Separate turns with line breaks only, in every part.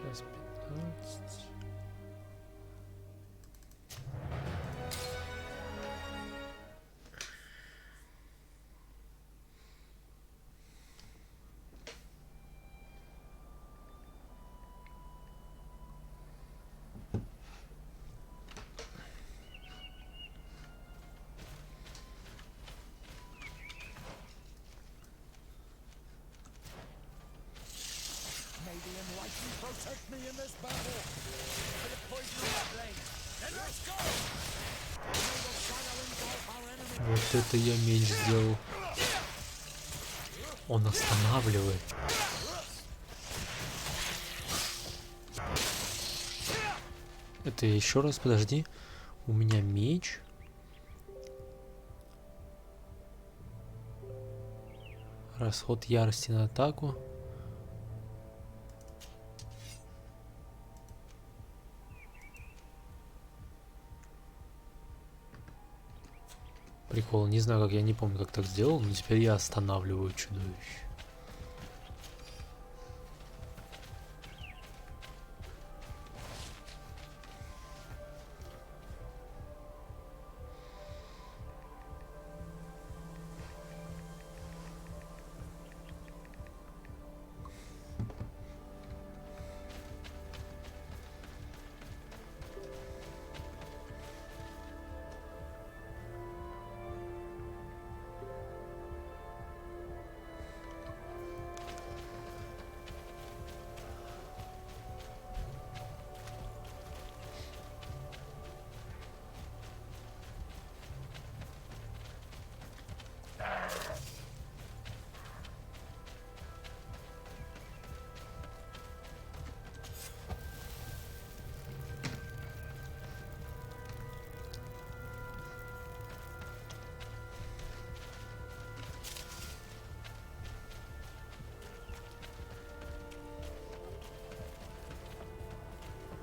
Сейчас 15. Вот это я меч сделал. Он останавливает. Это еще раз, подожди. У меня меч. Расход ярости на атаку. Прикол, не знаю, как, я не помню, как так сделал, но теперь я останавливаю чудовище.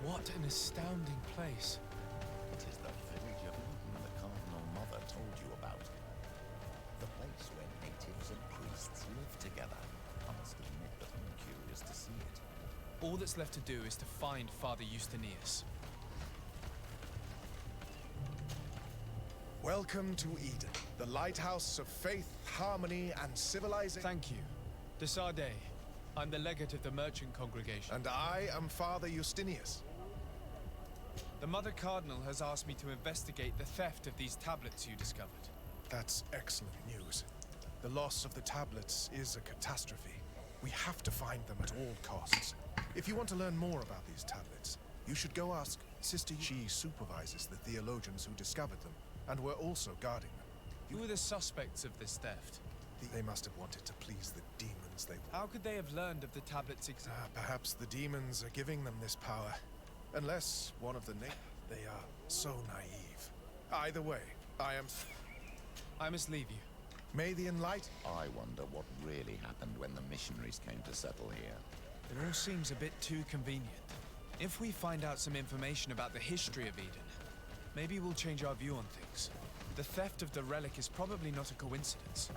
What an astounding place.
It is the village of Eden the Cardinal Mother told you about. The place where natives and priests live together. I must admit that I'm curious to see it.
All that's left to do is to find Father Justinius.
Welcome to Eden, the lighthouse of faith, harmony, and civilization.
Thank you. Desarde, I'm the legate of the merchant congregation.
And I am Father Justinius.
The Mother Cardinal has asked me to investigate the theft of these tablets you discovered.
That's excellent news. The loss of the tablets is a catastrophe. We have to find them at all costs. If you want to learn more about these tablets, you should go ask Sister. She supervises the theologians who discovered them, and were also guarding them.
Who are the suspects of this theft?
They must have wanted to please the demons they...
How could they have learned of the tablets' existence?
Perhaps the demons are giving them this power. Unless one of the they are so naive. Either way,
I must leave you.
May the enlightened...
I wonder what really happened when the missionaries came to settle here.
It all seems a bit too convenient. If we find out some information about the history of Eden, maybe we'll change our view on things. The theft of the relic is probably not a coincidence.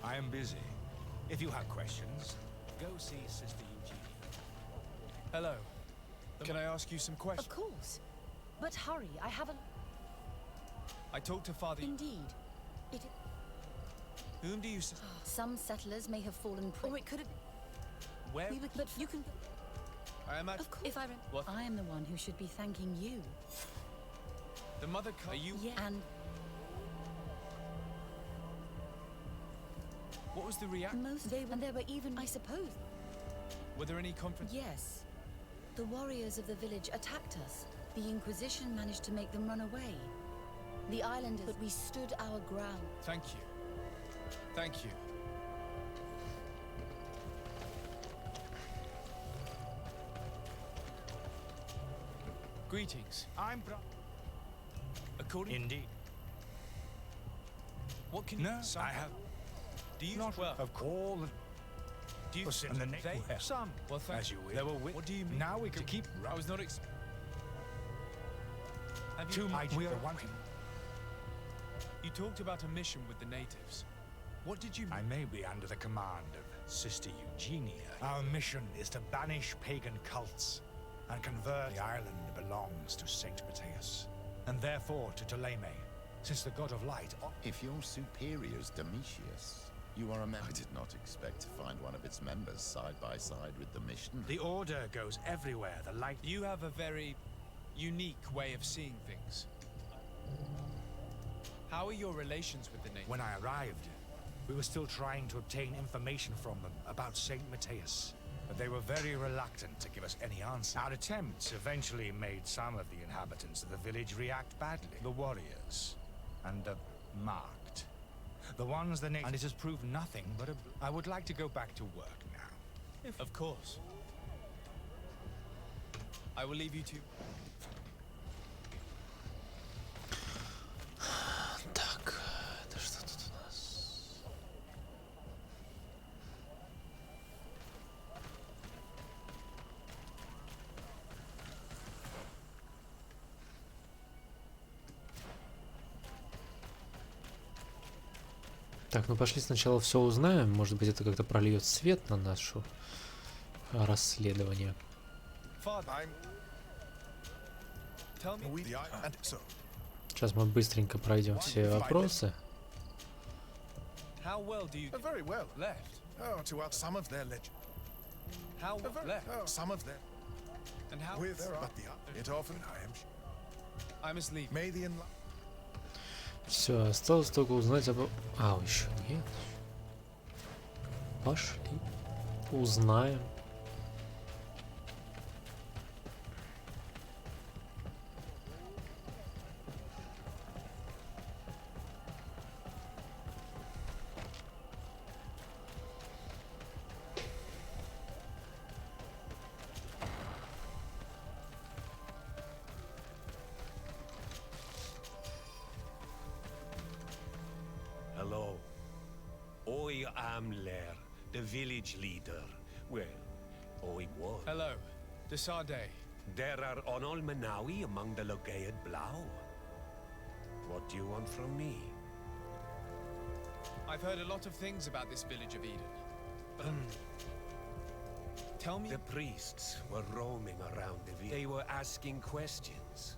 I am busy. If you have questions, go see Sister Eugenia.
Hello. Can I ask you some questions?
Of course. But hurry, I haven't...
I talked to Father...
Indeed.
Whom do you...
Some settlers may have fallen prey. Or it could have...
Where?
But you can...
I imagine...
Of course. If I...
What?
I am the one who should be thanking you.
The Mother... Are you...
Yeah. And...
What was the reaction?
And there were even... I suppose...
Were there any conference...
Yes. The warriors of the village attacked us. The Inquisition managed to make them run away. The islanders... But we stood our ground.
Thank you. Thank you. Greetings.
I'm
According...
Indeed.
What can you...
No, I have...
Do you...
Not
well...
of all...
Do you
And the next
they?
some?
Well, thank
As you will.
There were what do you mean?
Now we can
to keep. I was not Have you?
we are wanting.
You talked about a mission with the natives. What did you?
I may be under the command of Sister Eugenia. Our mission is to banish pagan cults and convert the island belongs to Saint Matthias, and therefore to Ptolemy, since the god of light.
If your superior's Domitius, you are a member. I did not expect to find one of its members side by side with the mission.
The order goes everywhere. The light.
You have a very unique way of seeing things. How are your relations with the natives?
When I arrived, we were still trying to obtain information from them about Saint Matthias, but they were very reluctant to give us any answer. Our attempts eventually made some of the inhabitants of the village react badly. The warriors and the marked. The ones the natives. And it has proved nothing but a. I would like to go back to work now.
Of course. I will leave you to.
Так, это что тут у нас? Так, ну пошли сначала все узнаем. Может быть, это как-то прольет свет на наше расследование.
I'm
Tell me.
we the and so
Сейчас мы быстренько пройдем все вопросы.
How well do you
very well.
left?
Oh, to some of their legend.
How left?
Some of their
And how?
with but the it often
I must leave.
may the
Все, осталось только узнать об... А, еще нет. Пошли. Узнаем.
Hello. I am Lair, the village leader. Well, I was.
Hello, Desade.
There are Onol Manawi among the Logaid Blau. What do you want from me?
I've heard a lot of things about this village of Eden. Tell me.
The priests were roaming around the village. They were asking questions.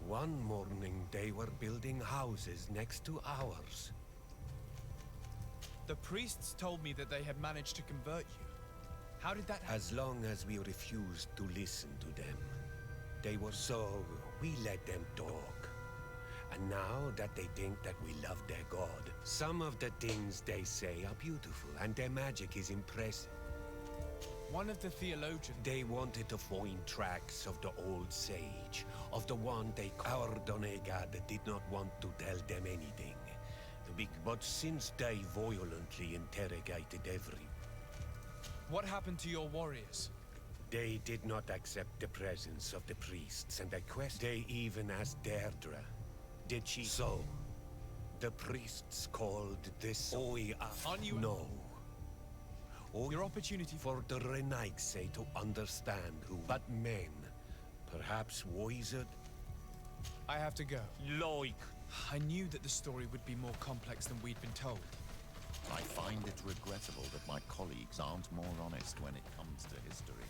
One morning, they were building houses next to ours.
The priests told me that they had managed to convert you. How did that happen?
As long as we refused to listen to them. They were so... we let them talk. And now that they think that we love their god, some of the things they say are beautiful and their magic is impressive.
One of the theologians.
They wanted to find tracks of the old sage, of the one they... Our Donegad did not want to tell them anything. But since they violently interrogated every...
What happened to your warriors?
They did not accept the presence of the priests and they They even asked Deirdre. Did she? So, the priests called this...
Aren't you...
No.
Your opportunity
For the Renaigse to understand who... But men, perhaps wiser...
I have to go.
Like...
I knew that the story would be more complex than we'd been told.
I find it regrettable that my colleagues aren't more honest when it comes to history.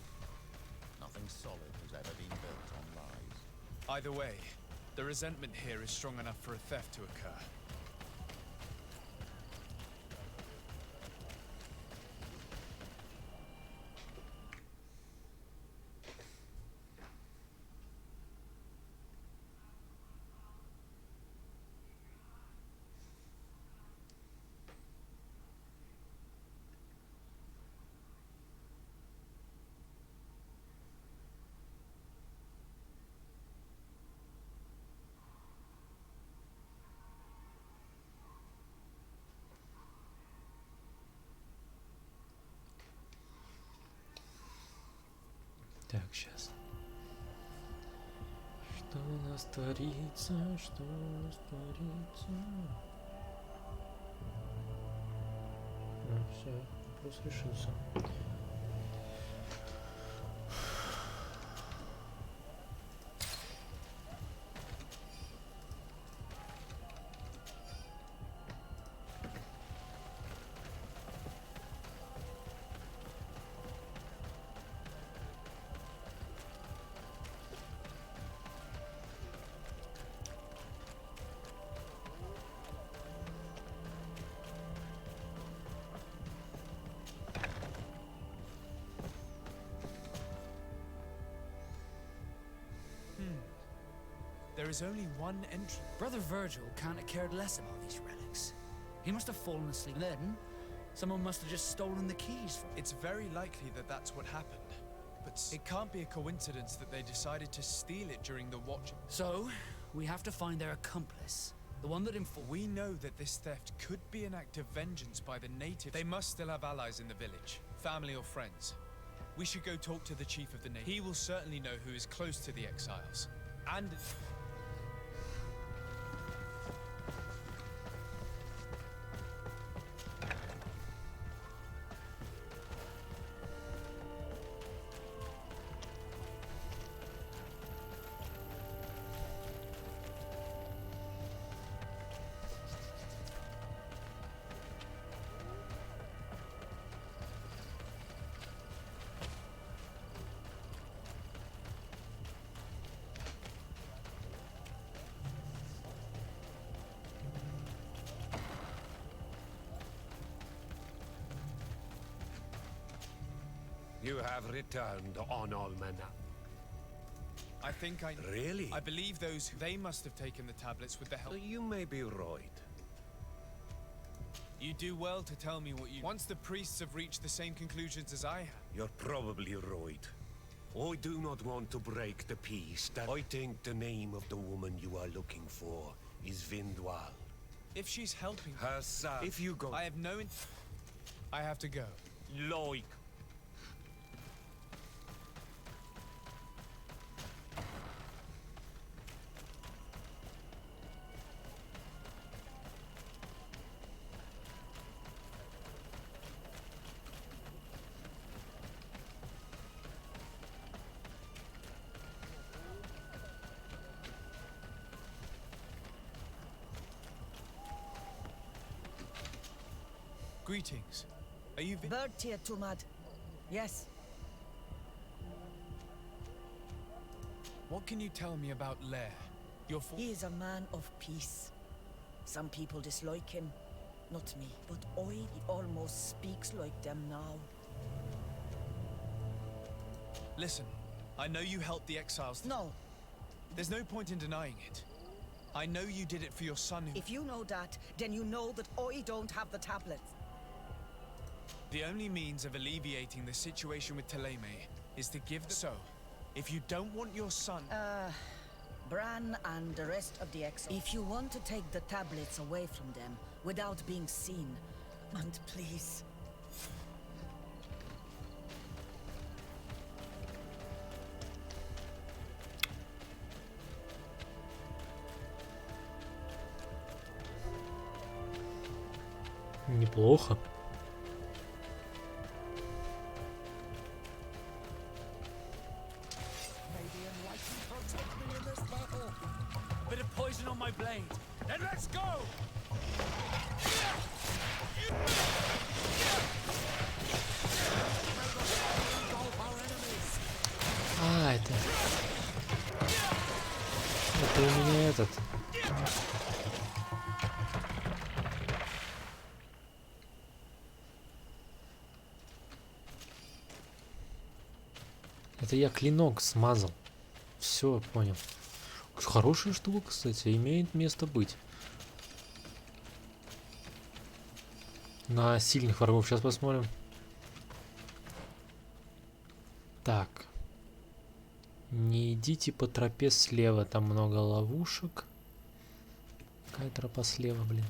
Nothing solid has ever been built on lies.
Either way, the resentment here is strong enough for a theft to occur.
Так, сейчас. Что у нас творится? Что у нас творится? Ну, все. вопрос решился.
There is only one entrance.
Brother Virgil can't have cared less about these relics. He must have fallen asleep. Then, someone must have just stolen the keys from him.
It's very likely that that's what happened. But it can't be a coincidence that they decided to steal it during the watch.
So, we have to find their accomplice. The one that informed.
We know that this theft could be an act of vengeance by the natives. They must still have allies in the village, family or friends. We should go talk to the chief of the natives. He will certainly know who is close to the exiles. And...
You have returned on Almanac.
I think I...
Really?
I believe those... They must have taken the tablets with the help...
You may be right.
You do well to tell me what you... Once the priests have reached the same conclusions as I have...
You're probably right. I do not want to break the peace that... I think the name of the woman you are looking for is Vindwal.
If she's helping...
Her son. If you go...
I have no... I have to go.
Like...
Greetings. Are you...
Bertia Tumad. Yes.
What can you tell me about Lair? Your
He is a man of peace. Some people dislike him, not me. But he almost speaks like them now.
Listen, I know you helped the exiles.
No.
There's no point in denying it. I know you did it for your son who...
If you know that, then you know that I don't have the tablets.
The only means of alleviating the situation with Teleme is to give the... So, if you don't want your son...
Bran and the rest of the exiles. If you want to take the tablets away from them without being seen, and please...
Неплохо.
A bit of poison on my blade. Then let's go!
А, это у меня этот. Это я клинок смазал. Все, понял. Хорошая штука, кстати, имеет место быть. На сильных врагов сейчас посмотрим. Так. Не идите по тропе слева, там много ловушек. Какая тропа слева, блин?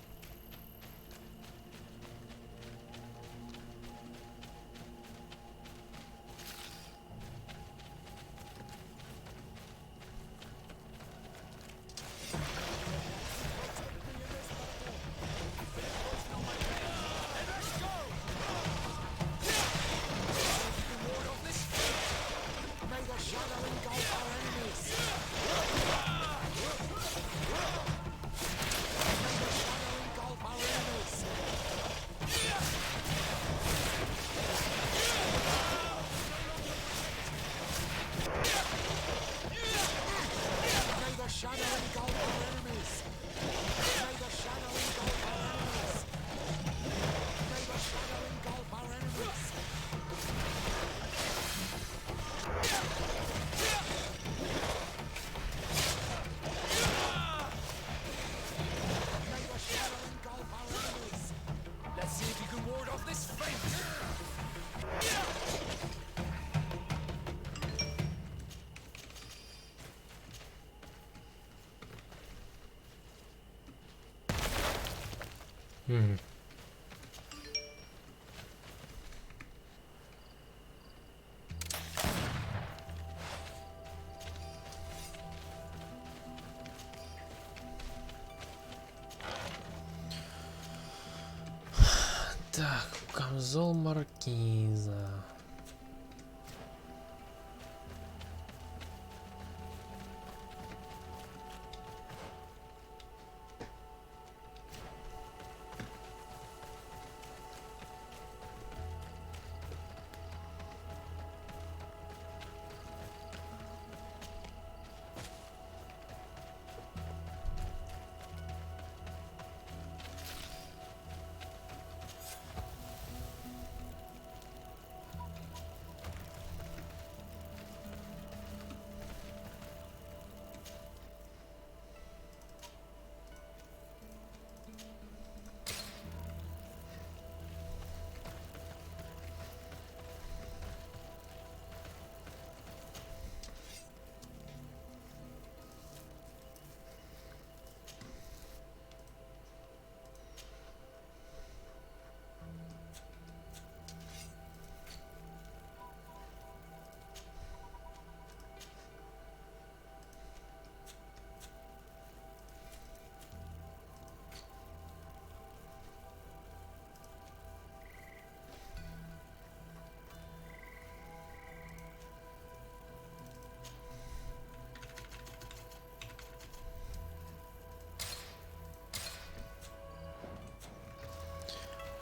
Мгм. Так, камзол маркиза.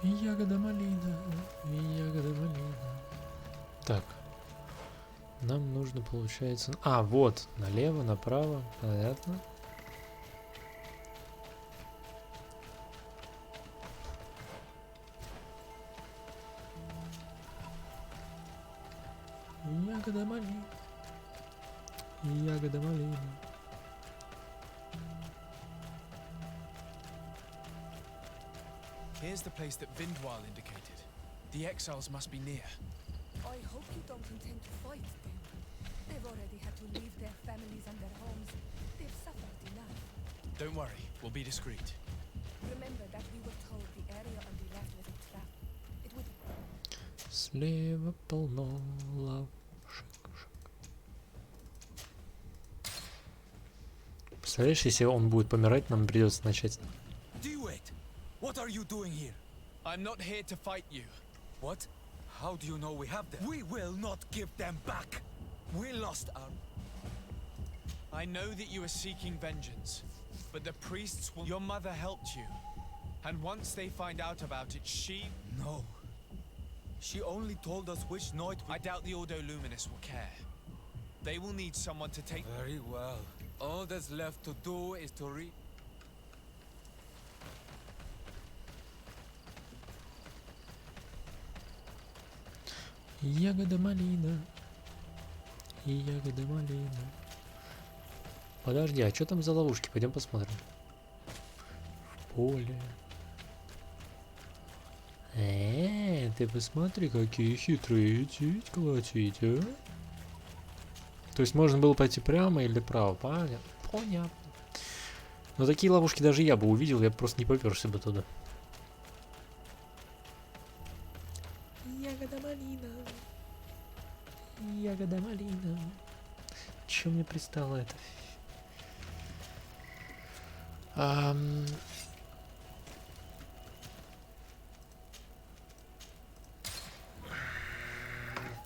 Ягода малина, ягода малина. Так. Нам нужно, получается... А, вот. Налево, направо. Понятно. Ягода малина. Ягода малина.
Here's the place that Vindwal indicated. The exiles must be near.
I hope you don't intend to fight them. They've already had to leave their families and their homes. They've suffered enough.
Don't worry, we'll be discreet.
Remember that we were told the area on the left was a trap. It would...
Слева полно ловушек. Представляешь, если он будет помирать, нам придется начать.
Do it! What are you doing here?
I'm not here to fight you.
What? How do you know we have them? We will not give them back! We lost our...
I know that you are seeking vengeance, but the priests will... Your mother helped you, and once they find out about it, she...
No. She only told us which night we...
I doubt the Ordo Luminous will care. They will need someone to take...
Very well. All that's left to do is to read...
Ягода малина. Ягода малина. Подожди, а что там за ловушки? Пойдем посмотрим. В поле. Ты посмотри, какие хитрые эти колотить, а? То есть можно было пойти прямо или право, понятно? Понятно. Но такие ловушки даже я бы увидел, я бы просто не поперся бы туда. Ягода малина. Ягода малина. Чё мне пристало это?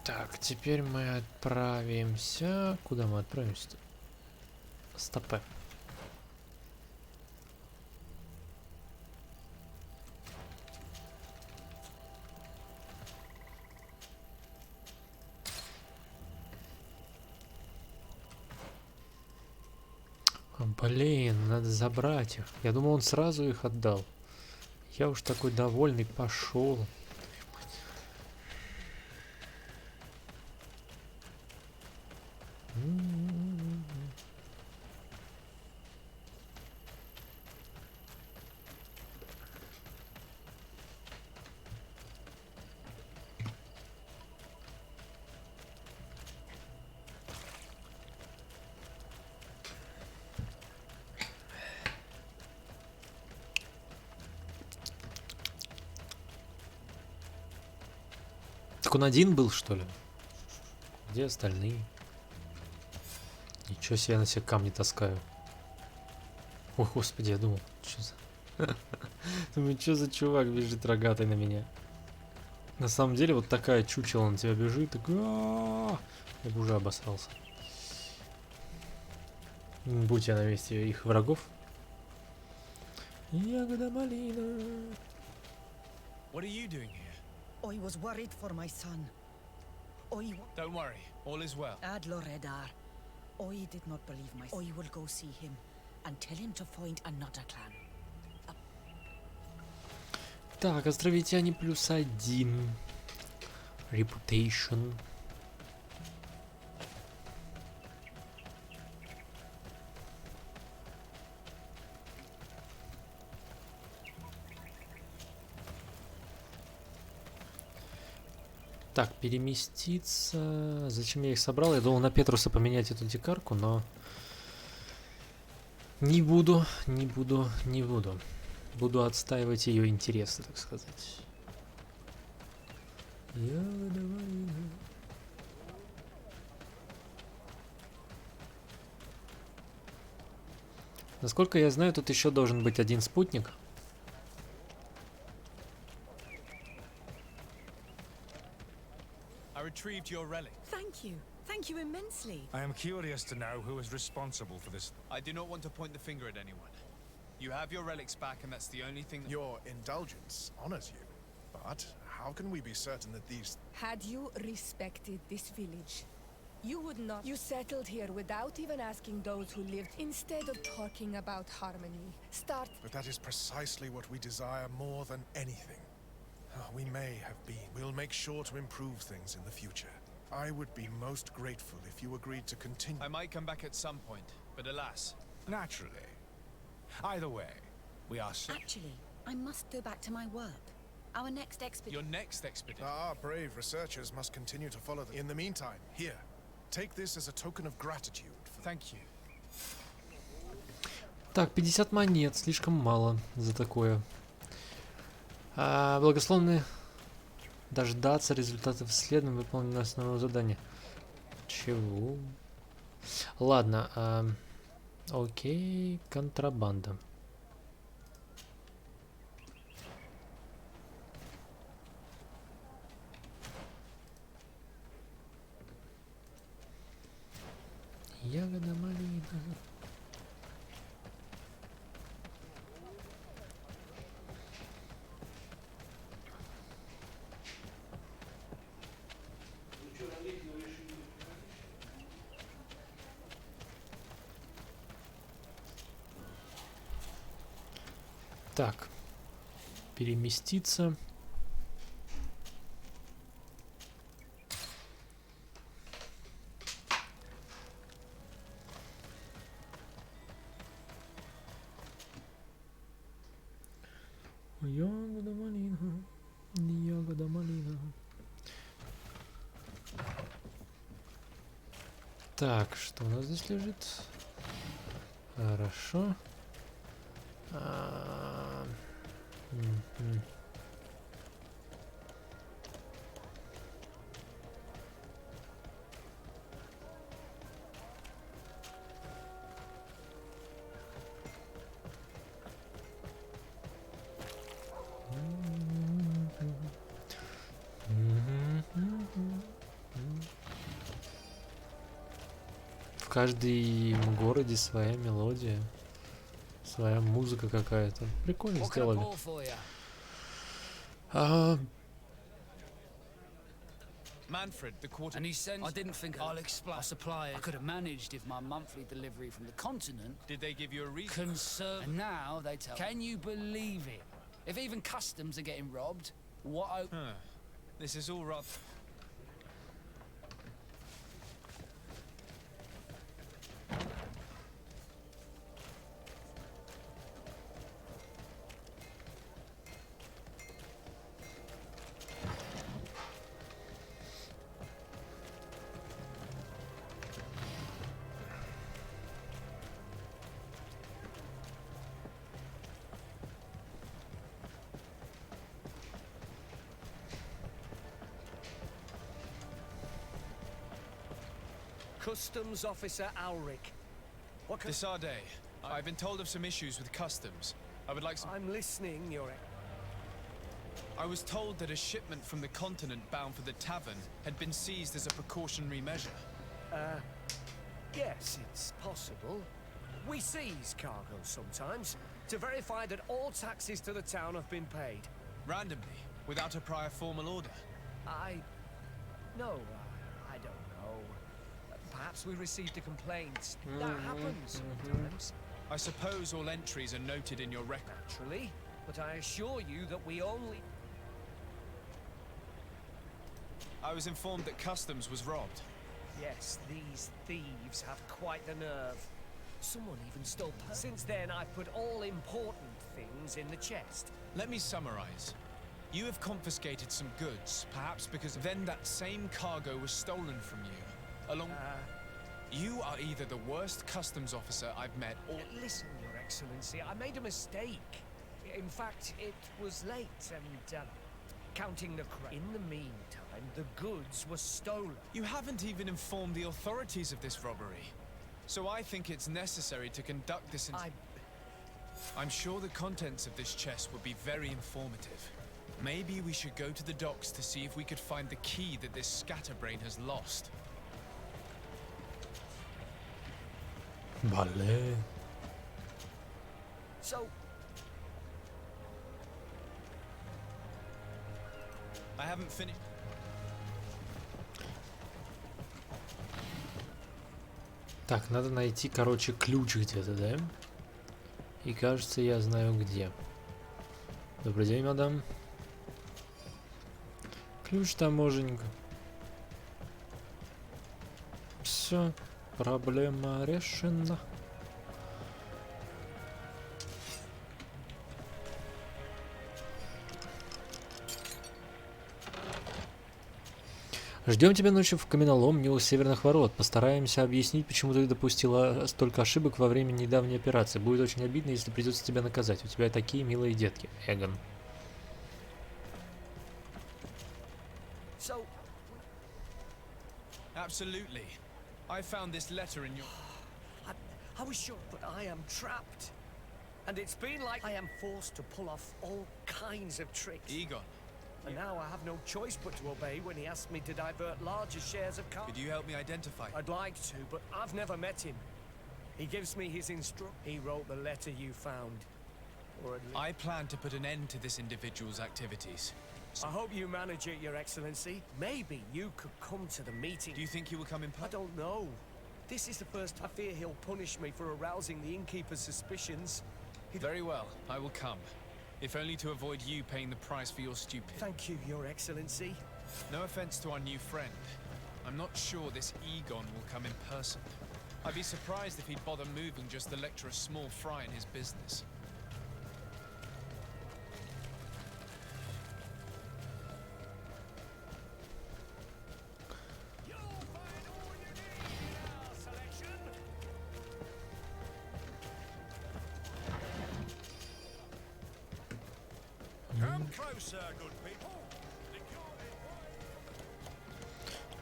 Так, теперь мы отправимся... Куда мы отправимся-то? Стопэ. Блин, надо забрать их. Я думал, он сразу их отдал. Я уж такой довольный пошел. Так он один был, что ли? Где остальные? Ничего себе, я на себе камни таскаю. Ой, господи, я думал, что за... Думаю, что за чувак бежит рогатый на меня. На самом деле, вот такая чучела на тебя бежит, и... Я бы уже обосрался. Будь я на месте их врагов. Ягода малина.
What are you doing here?
I was worried for my son.
Don't worry, all is well.
Ad Loredar. I did not believe my son. I will go see him and tell him to find another clan.
Так, островитяне +1. Reputation. Так, переместиться. Зачем я их собрал? Я думал на Петруса поменять эту дикарку, но не буду. Буду отстаивать ее интересы, так сказать. Насколько я знаю, тут еще должен быть один спутник.
I retrieved your relic.
Thank you. Thank you immensely.
I am curious to know who is responsible for this.
I do not want to point the finger at anyone. You have your relics back, and that's the only thing that...
Your indulgence honors you. But how can we be certain that these...
Had you respected this village, you would not. You settled here without even asking those who lived. Instead of talking about harmony, start.
But that is precisely what we desire more than anything. We may have been. We'll make sure to improve things in the future. I would be most grateful if you agreed to continue.
I might come back at some point, but alas.
Naturally. Either way, we are so...
Actually, I must go back to my work. Our next expedition.
Your next expedition.
Our brave researchers must continue to follow them. In the meantime, here, take this as a token of gratitude.
Thank you.
Так, 50 монет, слишком мало за такое. Благословны дождаться результатов исследования, выполненного основного задания. Чего? Ладно, окей, контрабанда. Ягода малина. Так, переместиться. Ягода малина, ягода малина. Так, что у нас здесь лежит? Хорошо. В каждом городе своя мелодия, своя музыка какая-то. Прикольно сделали.
Manfred, the quarter...
And he sends... I didn't think I'll explain. Supply I could have managed if my monthly delivery from the continent...
Did they give you a reason?
And now they tell... Can you believe it? If even customs are getting robbed, what...
This is all rather...
Customs Officer Ulrich. What can...
Desarde, I've been told of some issues with customs. I would like some...
I'm listening, Your...
I was told that a shipment from the continent bound for the tavern had been seized as a precautionary measure.
Yes, it's possible. We seize cargo sometimes to verify that all taxes to the town have been paid.
Randomly, without a prior formal order.
No, I don't know. Perhaps we received a complaint. That happens sometimes.
I suppose all entries are noted in your record.
Naturally, but I assure you that we only...
I was informed that customs was robbed.
Yes, these thieves have quite the nerve. Someone even stole... Since then, I've put all important things in the chest.
Let me summarize. You have confiscated some goods, perhaps because then that same cargo was stolen from you. Along... You are either the worst customs officer I've met or...
Listen, Your Excellency, I made a mistake. In fact, it was late and, counting the crap. In the meantime, the goods were stolen.
You haven't even informed the authorities of this robbery. So I think it's necessary to conduct this... I'm sure the contents of this chest would be very informative. Maybe we should go to the docks to see if we could find the key that this scatterbrain has lost.
Vale.
So...
I haven't finished...
Так, надо найти, короче, ключ где-то, да? И кажется, я знаю где. Добрый день, мадам. Ключ таможенника. Все, проблема решена. Ждем тебя ночью в каменоломне у северных ворот. Постараемся объяснить, почему ты допустила столько ошибок во время недавней операции. Будет очень обидно, если придется тебя наказать. У тебя такие милые детки, Эгон.
Absolutely. I found this letter in your...
I was sure, but I am trapped. And it's been like I am forced to pull off all kinds of tricks.
Egon.
And now I have no choice but to obey when he asks me to divert larger shares of cargo.
Could you help me identify?
I'd like to, but I've never met him. He gives me his He wrote the letter you found. Or at least...
I plan to put an end to this individual's activities.
I hope you manage it, Your Excellency. Maybe you could come to the meeting.
Do you think he will come in
I don't know. This is the first I fear he'll punish me for arousing the innkeeper's suspicions.
Very well, I will come. If only to avoid you paying the price for your stupidity.
Thank you, Your Excellency.
No offense to our new friend. I'm not sure this Egon will come in person. I'd be surprised if he'd bother moving just to lecture a small fry in his business.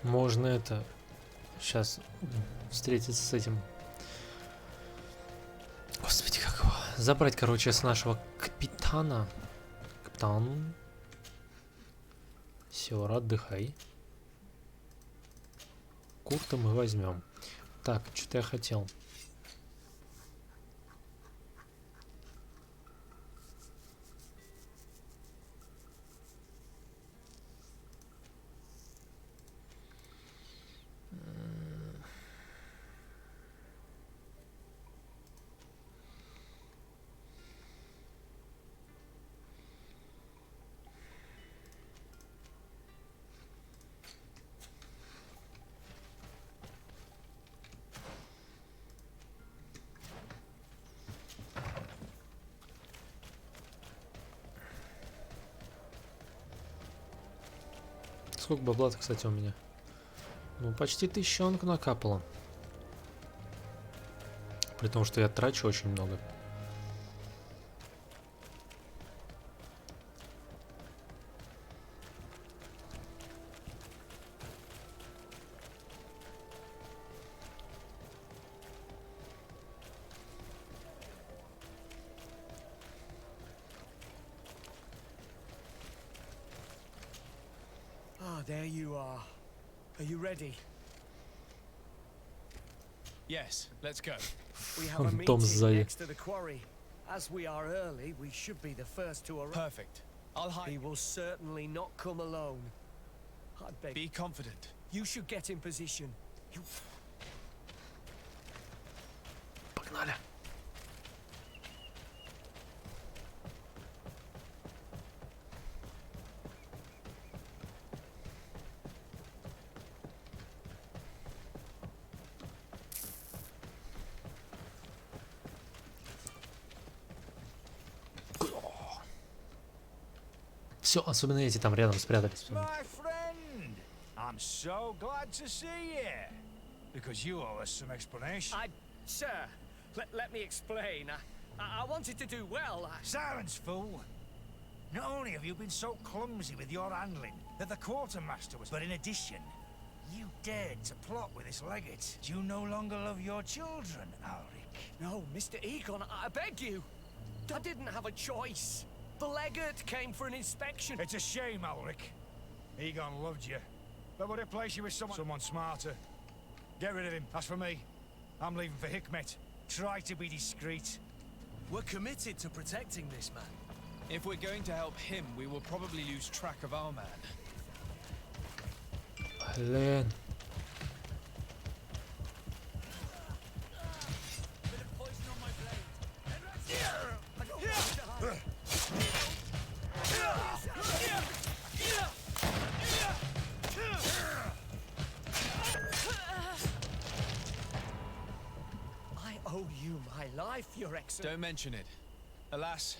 Можно это сейчас встретиться с этим. Господи, как его? Забрать, короче, с нашего капитана. Капитан. Все, отдыхай. Курта мы возьмем. Так, что-то я хотел. Сколько бабла-то, кстати, у меня? Ну, почти 1000 накапало. При том, что я трачу очень много.
Ah, there you are. Are you ready?
Yes, let's go.
We have a
Том
meeting
сзади.
next to the quarry. As we are early, we should be the first to arrive.
Perfect. I'll hide.
He will certainly not come alone. I beg.
Be confident.
You should get in position. You...
Погнали. Все, особенно эти там рядом спрятались.
My friend, I'm so glad to see you. Because you owe us some explanation.
Sir, let me explain. I wanted to do well.
Silence, fool. Not only have you been so clumsy with your handling that the quartermaster was, but in addition, you dared to plot with this legate. Do you no longer love your children, Alric?
No, Mr. Egon, I beg you. I didn't have a choice. The legate came for an inspection.
It's a shame, Alric. Egon loved you, but would replace you with someone smarter. Get rid of him. As for me, I'm leaving for Hikmet. Try to be discreet.
We're committed to protecting this man.
If we're going to help him, we will probably lose track of our man.
Блин.
I owe you my life, Your Excellency.
Don't mention it. Alas,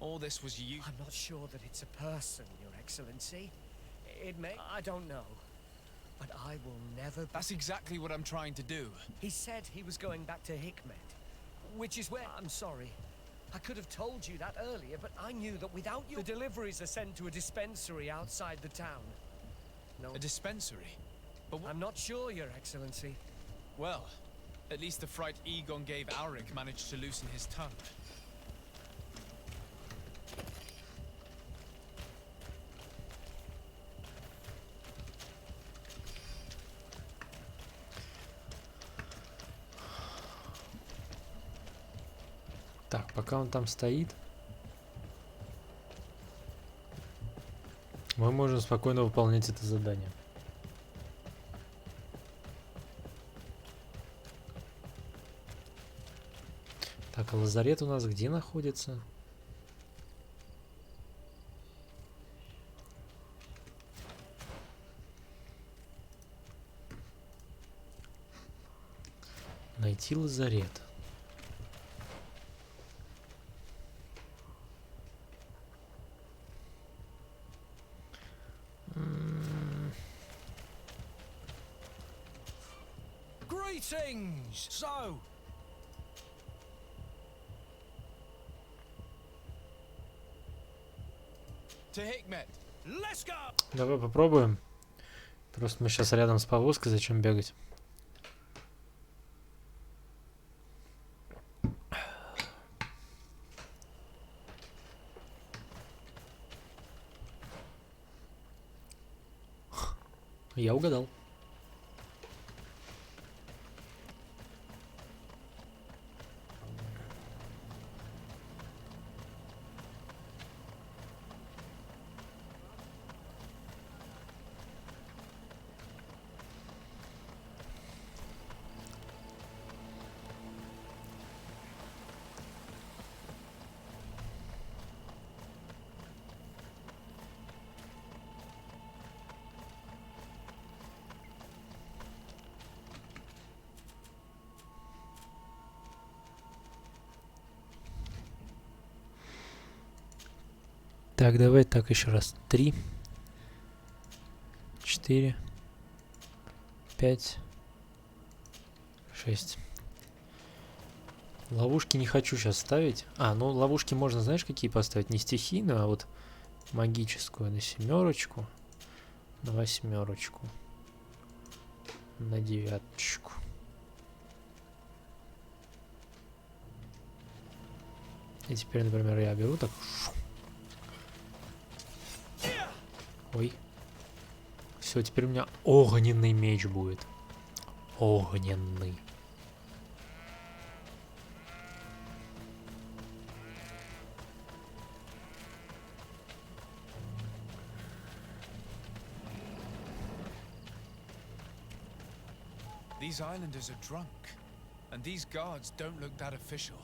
all this was you.
I'm not sure that it's a person, Your Excellency. It may... I don't know. But I will never...
That's exactly what I'm trying to do.
He said he was going back to Hikmet, which is where... I'm sorry. I could have told you that earlier, but I knew that without you... The deliveries are sent to a dispensary outside the town. No...
A dispensary? But
I'm not sure, Your Excellency.
Well, at least the fright Egon gave Alric managed to loosen his tongue.
Так, пока он там стоит, мы можем спокойно выполнять это задание. Так, а лазарет у нас где находится? Найти лазарет.
Greetings! So,
To Hikmet.
let's go!
Давай попробуем. Просто мы сейчас рядом с повозкой, зачем бегать? Я угадал. Так, давай так еще раз. 3, 4, 5, 6. Ловушки не хочу сейчас ставить. А, ну ловушки можно, знаешь, какие поставить? Не стихийную, а вот магическую. На 7, на 8, на 9. И теперь, например, я беру так. Ой. Все, теперь у меня огненный меч будет. Огненный.
These islanders are drunk, and these guards don't look that official.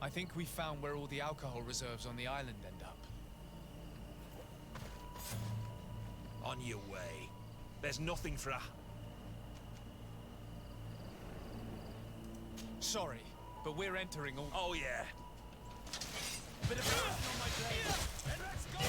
I think we found where all the alcohol reserves on the island end up.
On your way. There's nothing for a...
Sorry, but we're entering all...
Oh, yeah.
Bit of action on my blade. And let's go!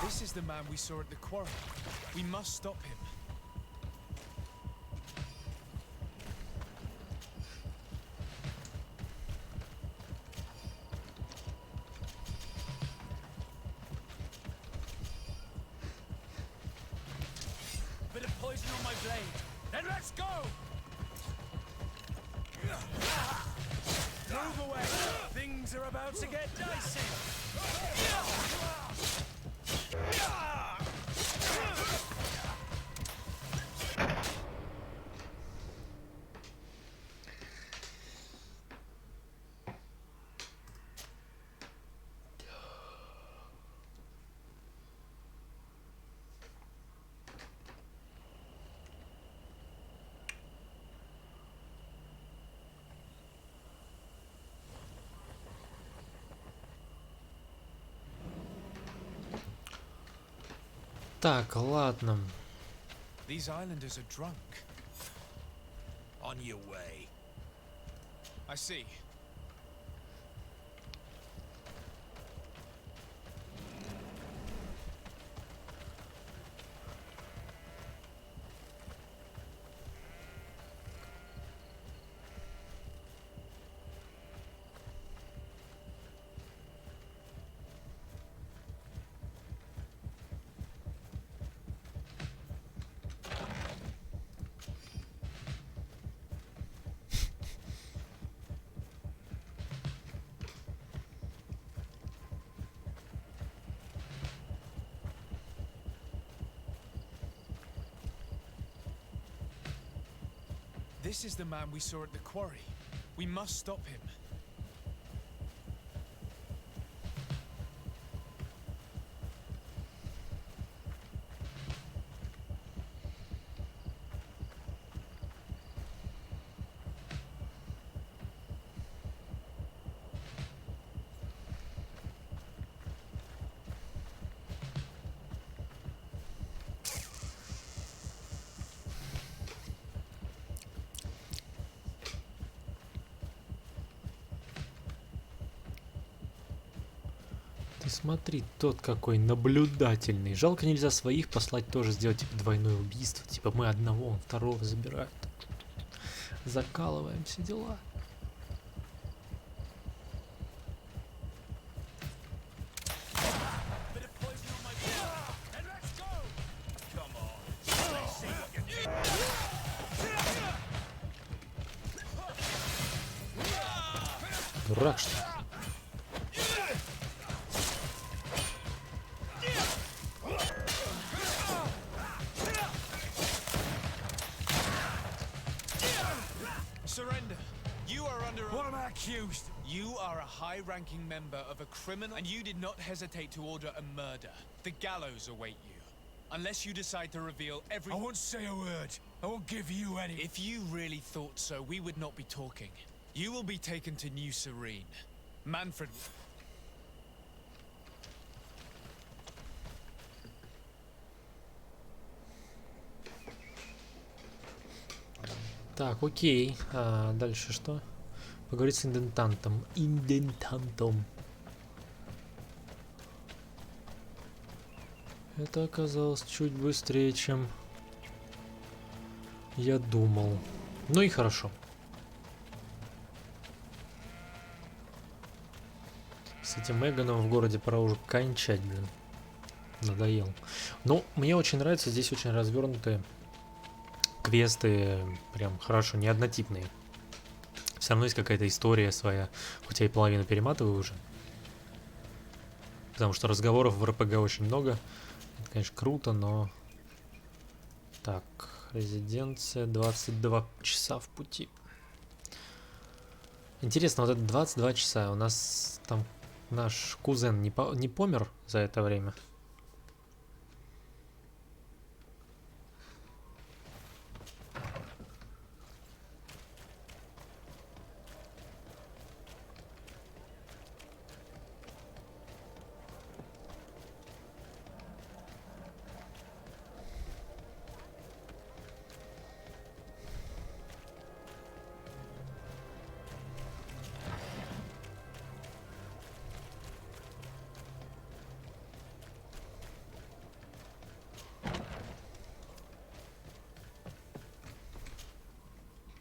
This is the man we saw at the quarry. We must stop him. Bit of poison on my blade. Then let's go! Move away! Things are about to get dicey!
Так, ладно.
These islanders are drunk.
On your way.
I see. This is the man we saw at the quarry. We must stop him.
Ты смотри, тот какой наблюдательный. Жалко, нельзя своих послать тоже сделать типа двойное убийство. Типа мы одного, он второго забирает. Закалываем все дела. Дурак, что ли?
Surrender. You are under... What am I accused? You are a high-ranking member of a criminal, and you did not hesitate to order a murder. The gallows await you. Unless you decide to reveal every...
I won't say a word. I won't give you any...
If you really thought so, we would not be talking. You will be taken to New Serene. Manfred...
Так, окей. А дальше что? Поговорить с индентантом. Это оказалось чуть быстрее, чем я думал. Ну и хорошо. С этим Эгоном в городе пора уже кончать, блин. Надоел. Но мне очень нравится, здесь очень развернутые квесты прям хорошо, не однотипные. Все равно есть какая-то история своя, хотя и половину перематываю уже. Потому что разговоров в РПГ очень много. Это, конечно, круто, но... Так, резиденция, 22 часа в пути. Интересно, вот это 22 часа. У нас там наш кузен не помер за это время?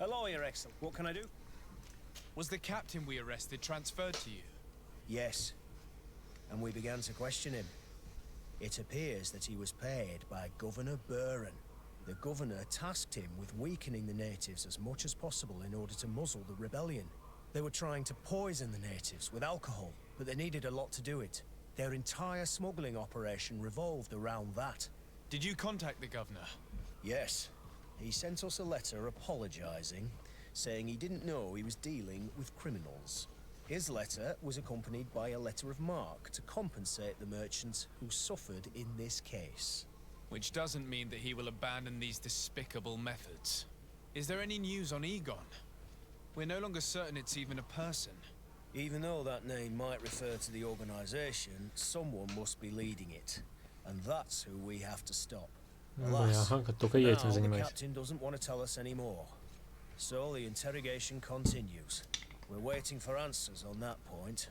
Hello, Your Excellency. What can I do?
Was the captain we arrested transferred to you?
Yes. And we began to question him. It appears that he was paid by Governor Buren. The governor tasked him with weakening the natives as much as possible in order to muzzle the rebellion. They were trying to poison the natives with alcohol, but they needed a lot to do it. Their entire smuggling operation revolved around that.
Did you contact the governor?
Yes. He sent us a letter apologizing, saying he didn't know he was dealing with criminals. His letter was accompanied by a letter of marque to compensate the merchants who suffered in this case.
Which doesn't mean that he will abandon these despicable methods. Is there any news on Egon? We're no longer certain it's even a person.
Even though that name might refer to the organization, someone must be leading it. And that's who we have to stop. Alas,
только я этим
now the
занимаюсь.
captain doesn't want to tell us any more. So the interrogation continues. We're waiting for answers on that point.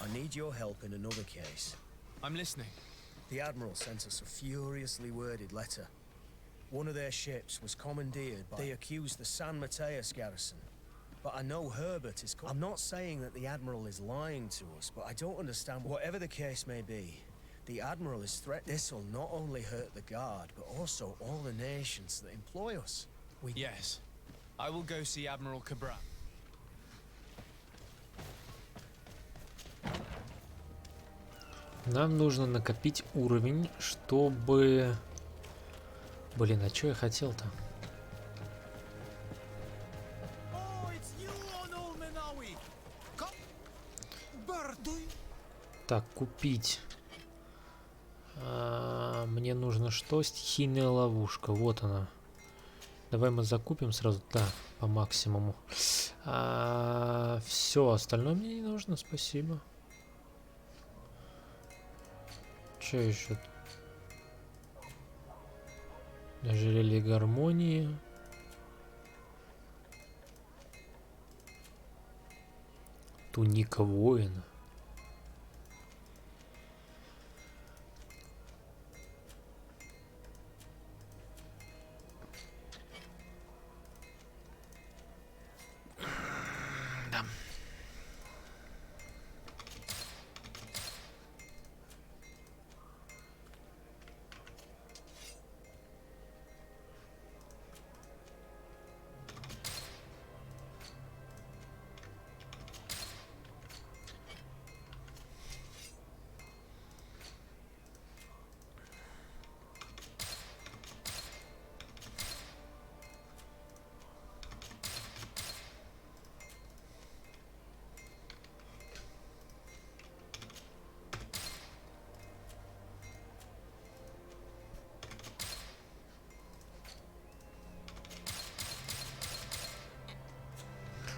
I need your help in another case.
I'm listening.
The Admiral sent us a furiously worded letter. One of their ships was commandeered by... They accused the San Mateus garrison. But I know Herbert is... I'm not saying that the Admiral is lying to us, but I don't understand... Whatever the case may be, the Admiral is threatened. This will not only hurt the Guard, but also all the nations that employ us.
Yes. I will go see Admiral Cabral.
Нам нужно накопить уровень, чтобы... Блин, а что я хотел-то? Так, купить. Мне нужно что? Стихийная ловушка. Вот она. Давай мы закупим сразу. Да, по максимуму. Все, остальное мне не нужно. Спасибо. Что еще? Ожерелье гармонии. Туника воина.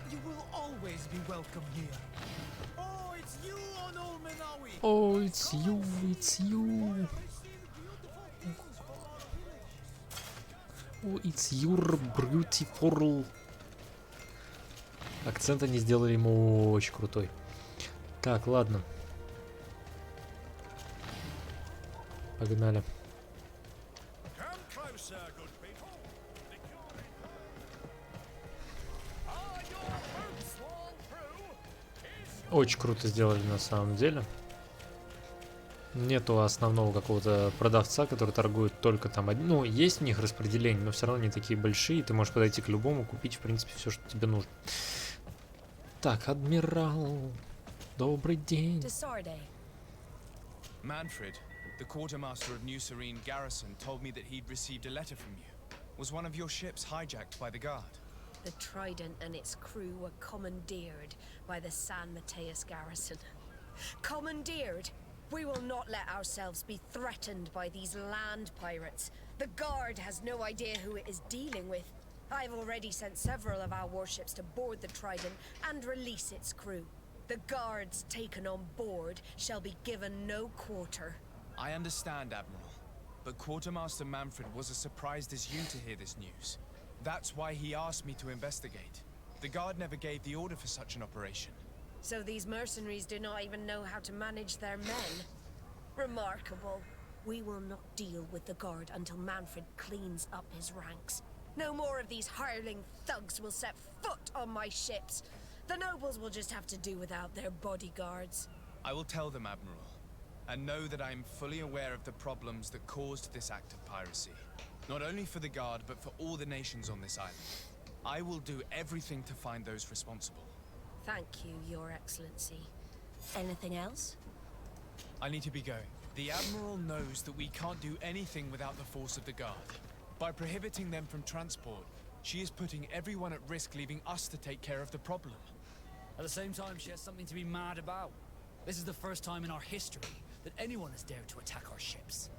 You will always be welcome here. Oh, it's you on Olmenawi.
Oh, it's you, it's you. Oh, it's your beautiful. Акцент они сделали ему очень крутой. Так, ладно. Погнали. Очень круто сделали на самом деле. Нету основного какого-то продавца, который торгует только там. Ну, есть у них распределение, но все равно не такие большие. Ты можешь подойти к любому, купить, в принципе, все, что тебе нужно. Так, адмирал. Добрый день.
Manfred, the quartermaster of New Serene Garrison, told me that he'd received a letter from you. Was one of your ships hijacked by the guard?
The Trident and its crew were commandeered by the San Mateus garrison. Commandeered? We will not let ourselves be threatened by these land pirates. The Guard has no idea who it is dealing with. I've already sent several of our warships to board the Trident and release its crew. The Guards taken on board shall be given no quarter.
I understand, Admiral, but Quartermaster Manfred was as surprised as you to hear this news. That's why he asked me to investigate. The Guard never gave the order for such an operation.
So these mercenaries do not even know how to manage their men? Remarkable. We will not deal with the Guard until Manfred cleans up his ranks. No more of these hireling thugs will set foot on my ships. The nobles will just have to do without their bodyguards.
I will tell them, Admiral, and know that I am fully aware of the problems that caused this act of piracy. Not only for the Guard, but for all the nations on this island. I will do everything to find those responsible.
Thank you, Your Excellency. Anything else?
I need to be going. The Admiral knows that we can't do anything without the force of the Guard. By prohibiting them from transport, she is putting everyone at risk, leaving us to take care of the problem.
At the same time, she has something to be mad about. This is the first time in our history that anyone has dared to attack our ships.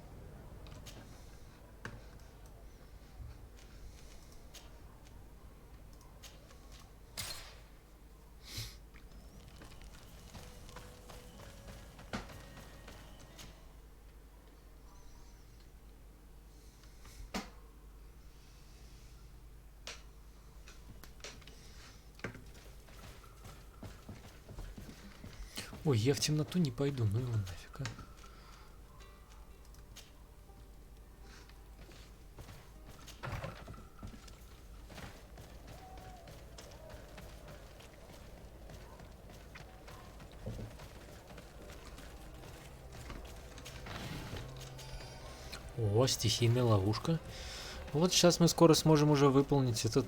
Ой, я в темноту не пойду, ну его нафиг, а. О, стихийная ловушка. Вот сейчас мы скоро сможем уже выполнить этот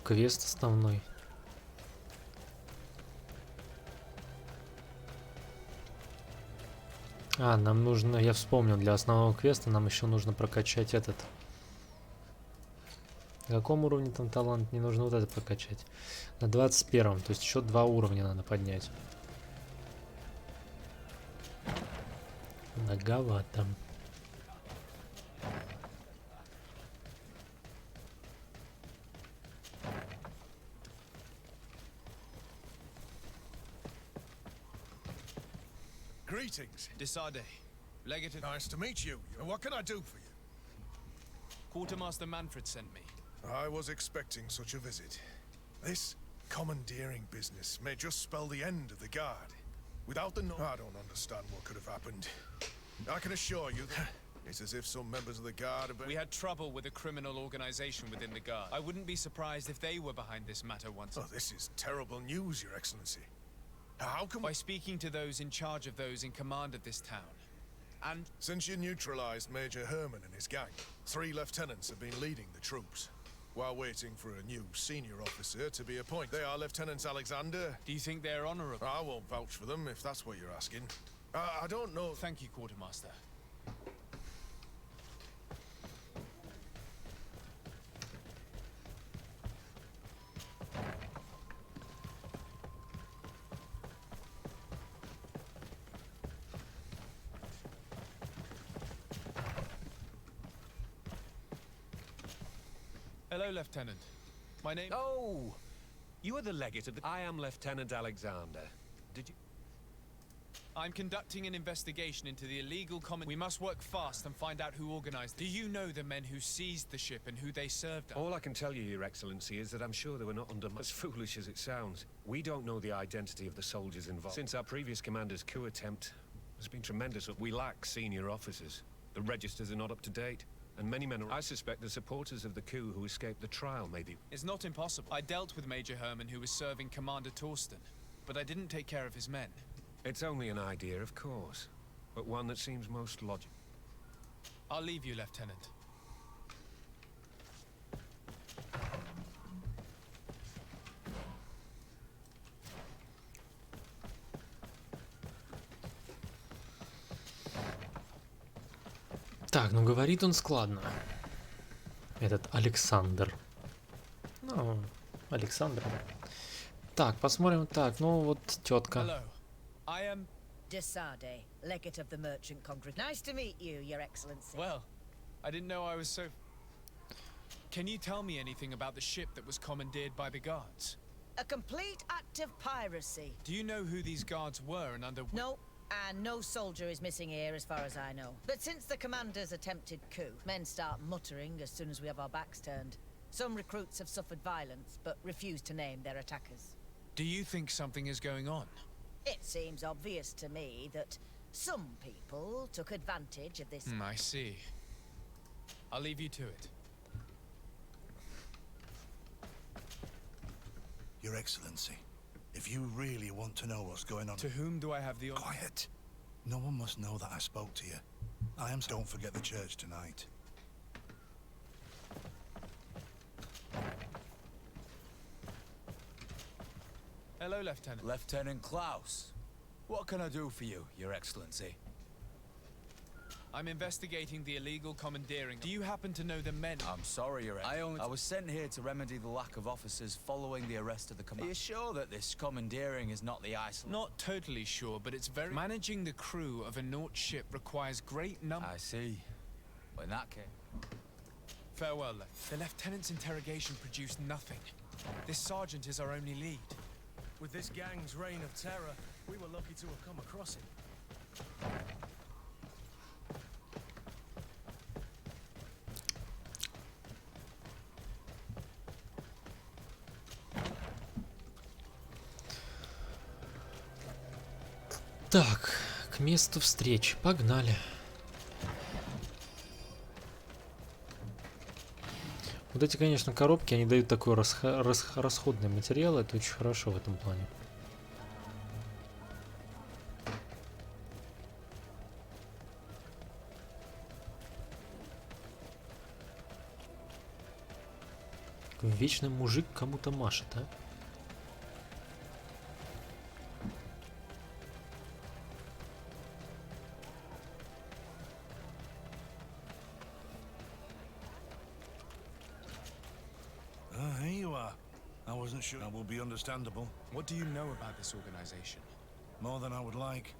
квест основной. А, нам нужно, я вспомнил, для основного квеста нам еще нужно прокачать этот. На каком уровне там талант? Не нужно вот это прокачать. На 21-м, то есть еще 2 уровня надо поднять. Многовато.
Greetings.
Desade, Legate.
Nice to meet you. What can I do for you?
Quartermaster Manfred sent me.
I was expecting such a visit. This commandeering business may just spell the end of the Guard. Without the I don't understand what could have happened. I can assure you that it's as if some members of the Guard have been...
We had trouble with a criminal organization within the Guard. I wouldn't be surprised if they were behind this matter once.
Oh, this is terrible news, Your Excellency. How can
By speaking to those in charge of those in command of this town. And
since you neutralized Major Herman and his gang, 3 lieutenants have been leading the troops, while waiting for a new senior officer to be appointed. They are Lieutenants Alexander.
Do you think they're honorable?
I won't vouch for them, if that's what you're asking. I don't know.
Thank you, Quartermaster. Hello, Lieutenant. My name...
Oh! You are the legate of the... I am Lieutenant Alexander. Did you...
I'm conducting an investigation into the illegal We must work fast and find out who organized it. Do you know the men who seized the ship and who they served under?
All I can tell you, Your Excellency, is that I'm sure they were not under... As foolish as it sounds. We don't know the identity of the soldiers involved. Since our previous commander's coup attempt has been tremendous, we lack senior officers. The registers are not up to date. And many men are... I suspect the supporters of the coup who escaped the trial, maybe.
It's not impossible. I dealt with Major Herman, who was serving Commander Torsten, but I didn't take care of his men.
It's only an idea, of course.
but one that seems most logical.
I'll leave you, Lieutenant.
Так, ну говорит он складно. Этот Александр. Ну, Александр. Так, посмотрим. Так, ну вот тетка.
Hello. I am
Desade, legate of the merchant congregation. Nice to meet you, Your Excellency.
Well, I didn't know I was so... Can you tell me anything about the ship that was commandeered by the guards?
A complete act of piracy.
Do you know who these guards were and under...
No, and no soldier is missing here as far as I know. But since the commander's attempted coup, men start muttering as soon as we have our backs turned. Some recruits have suffered violence, but refuse to name their attackers.
Do you think something is going on?
It seems obvious to me that some people took advantage of this.
I see. I'll leave you to it.
Your Excellency, if you really want to know what's going on...
To whom do I have the honor?
Quiet! No one must know that I spoke to you. Don't forget the church tonight.
Hello, Lieutenant.
Lieutenant Klaus. What can I do for you, Your Excellency?
I'm investigating the illegal commandeering. Do you happen to know the men?
I'm sorry, Your Excellency. I was sent here to remedy the lack of officers following the arrest of the commander. Are you sure that this commandeering is not the Iceland?
Not totally sure, but it's very... Managing the crew of a Naut ship requires great numbers.
I see. Well, in that case...
Farewell, the lieutenant's interrogation produced nothing. This sergeant is our only lead.
With this gang's reign of terror, we were lucky to have come across him.
Так, к месту встречи. Погнали. Вот эти, конечно, коробки, они дают такой расходный материал. Это очень хорошо в этом плане. Вечный мужик кому-то машет, а?
Here you are. I wasn't sure. That will be understandable.
What do you know about this organization?
More than I would like.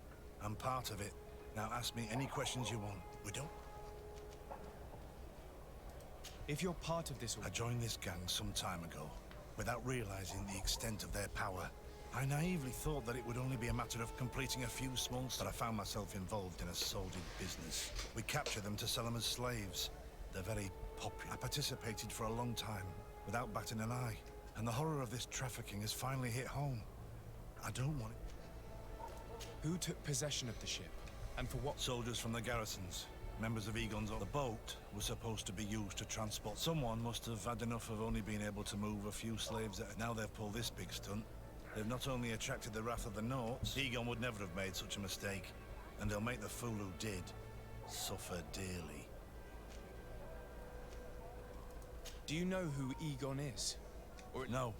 I'm part of it. Now ask me any questions you want. We don't...
If you're part of this...
I joined this gang some time ago, without realizing the extent of their power. I naively thought that it would only be a matter of completing a few small... But I found myself involved in a sordid business. We capture them to sell them as slaves. They're very popular. I participated for a long time, without batting an eye. And the horror of this trafficking has finally hit home. I don't want it.
Who took possession of the ship? And for what?
Soldiers from the garrisons. Members of Egon's... The boat was supposed to be used to transport... Someone must have had enough of only being able to move a few slaves. Now they've pulled this big stunt. They've not only attracted the wrath of the Nauts... Egon would never have made such a mistake. And they'll make the fool who did suffer dearly.
Do you know who Egon is? Or...
No.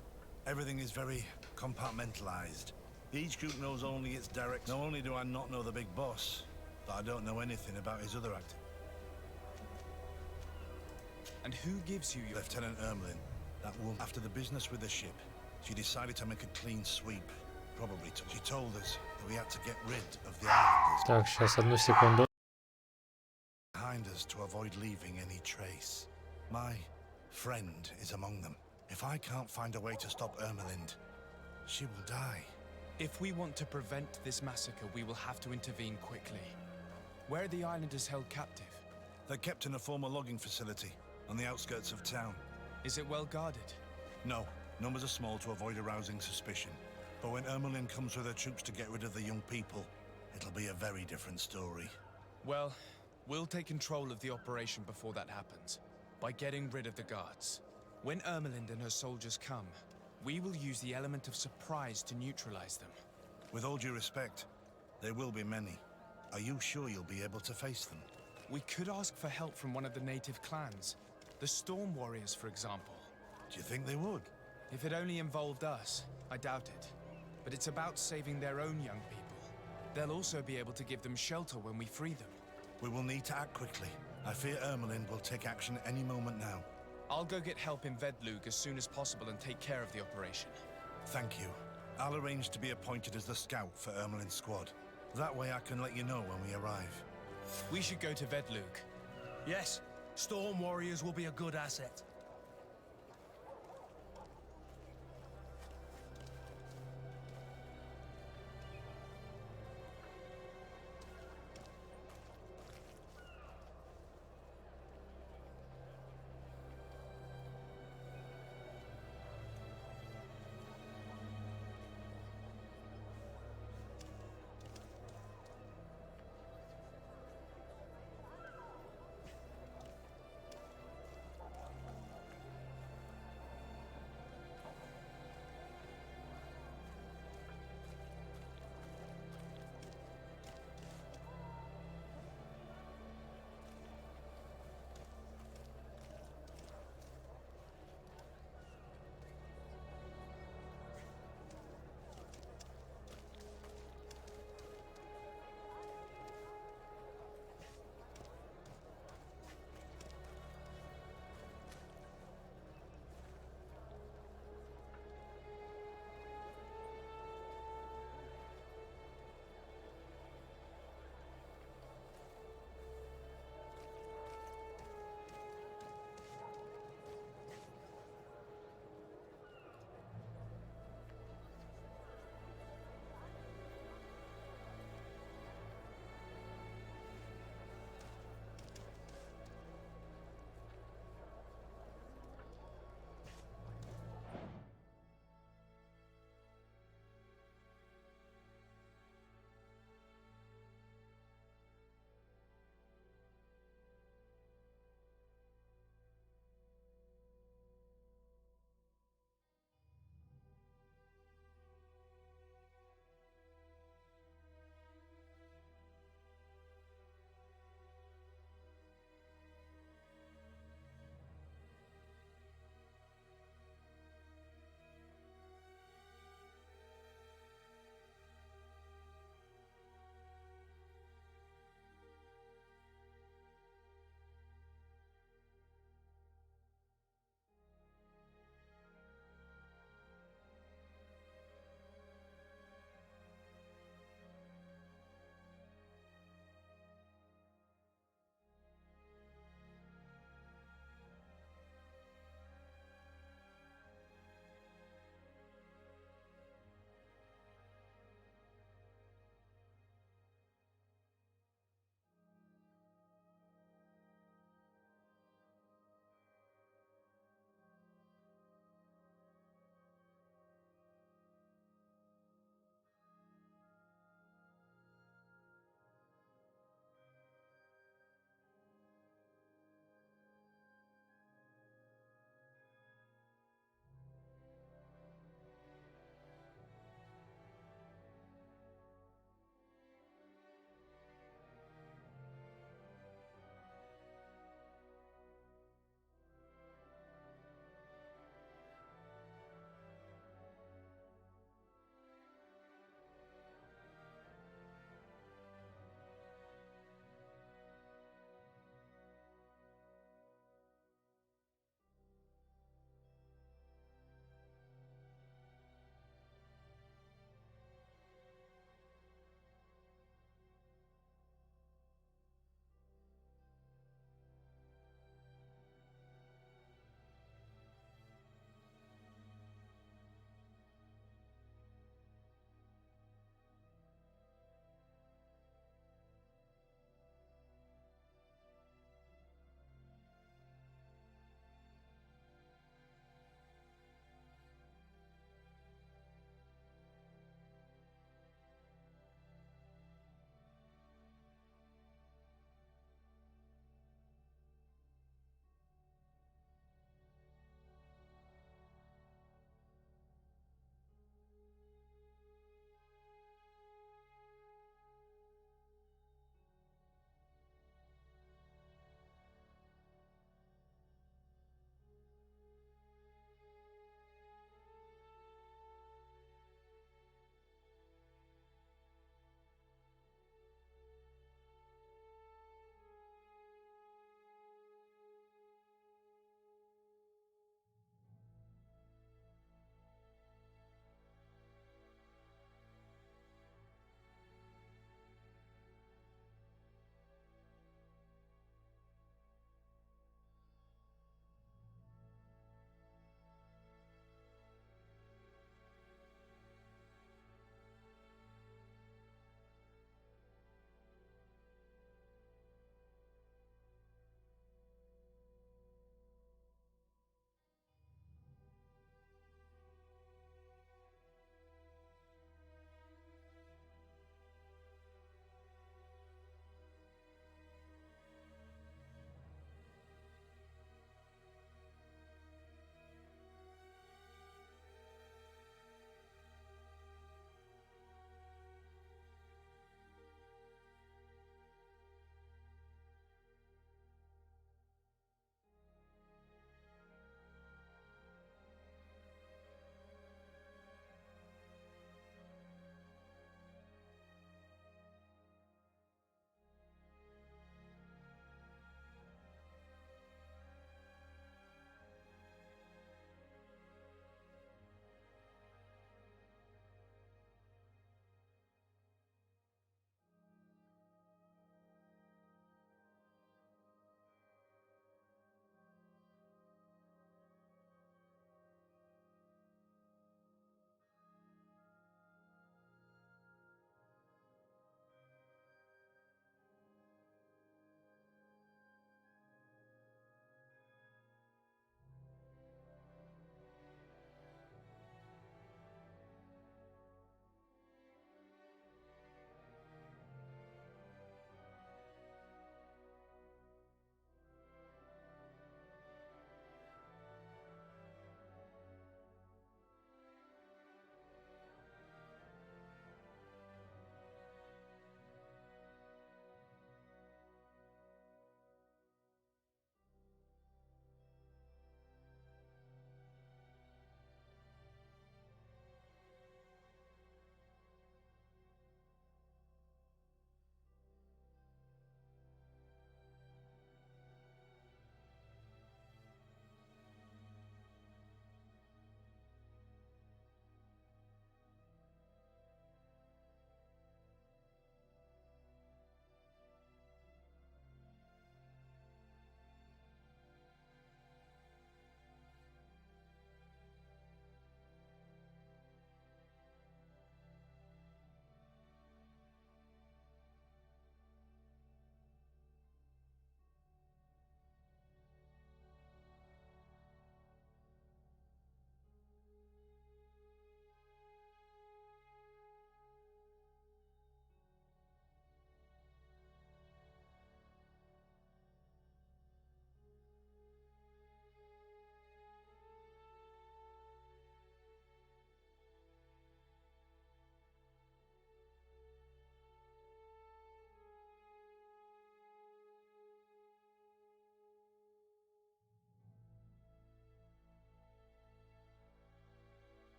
Everything is very compartmentalized. Each group knows only its direct... Not only do I not know the big boss, but I don't know anything about his other act.
And who gives you your...
Lieutenant Ermelin. That woman. After the business with the ship, she decided to make a clean sweep. Probably took... She told us that we had to get rid of the islanders.
Так, сейчас, одну секунду.
Behind us to avoid leaving any trace. My friend is among them. If I can't find a way to stop Ermelind, she will die.
If we want to prevent this massacre, we will have to intervene quickly. Where are the islanders held captive?
They're kept in a former logging facility on the outskirts of town.
Is it well guarded?
No, numbers are small to avoid arousing suspicion. But when Ermelin comes with her troops to get rid of the young people, it'll be a very different story.
Well, we'll take control of the operation before that happens, by getting rid of the guards. When Ermelind and her soldiers come, we will use the element of surprise to neutralize them.
With all due respect, there will be many. Are you sure you'll be able to face them?
We could ask for help from one of the native clans. The Storm Warriors, for example.
Do you think they would?
If it only involved us, I doubt it. But it's about saving their own young people. They'll also be able to give them shelter when we free them.
We will need to act quickly. I fear Ermelin will take action any moment now.
I'll go get help in Vedlug as soon as possible and take care of the operation.
Thank you. I'll arrange to be appointed as the scout for Ermelin's squad. That way I can let you know when we arrive.
We should go to Vedlug.
Yes, Storm Warriors will be a good asset.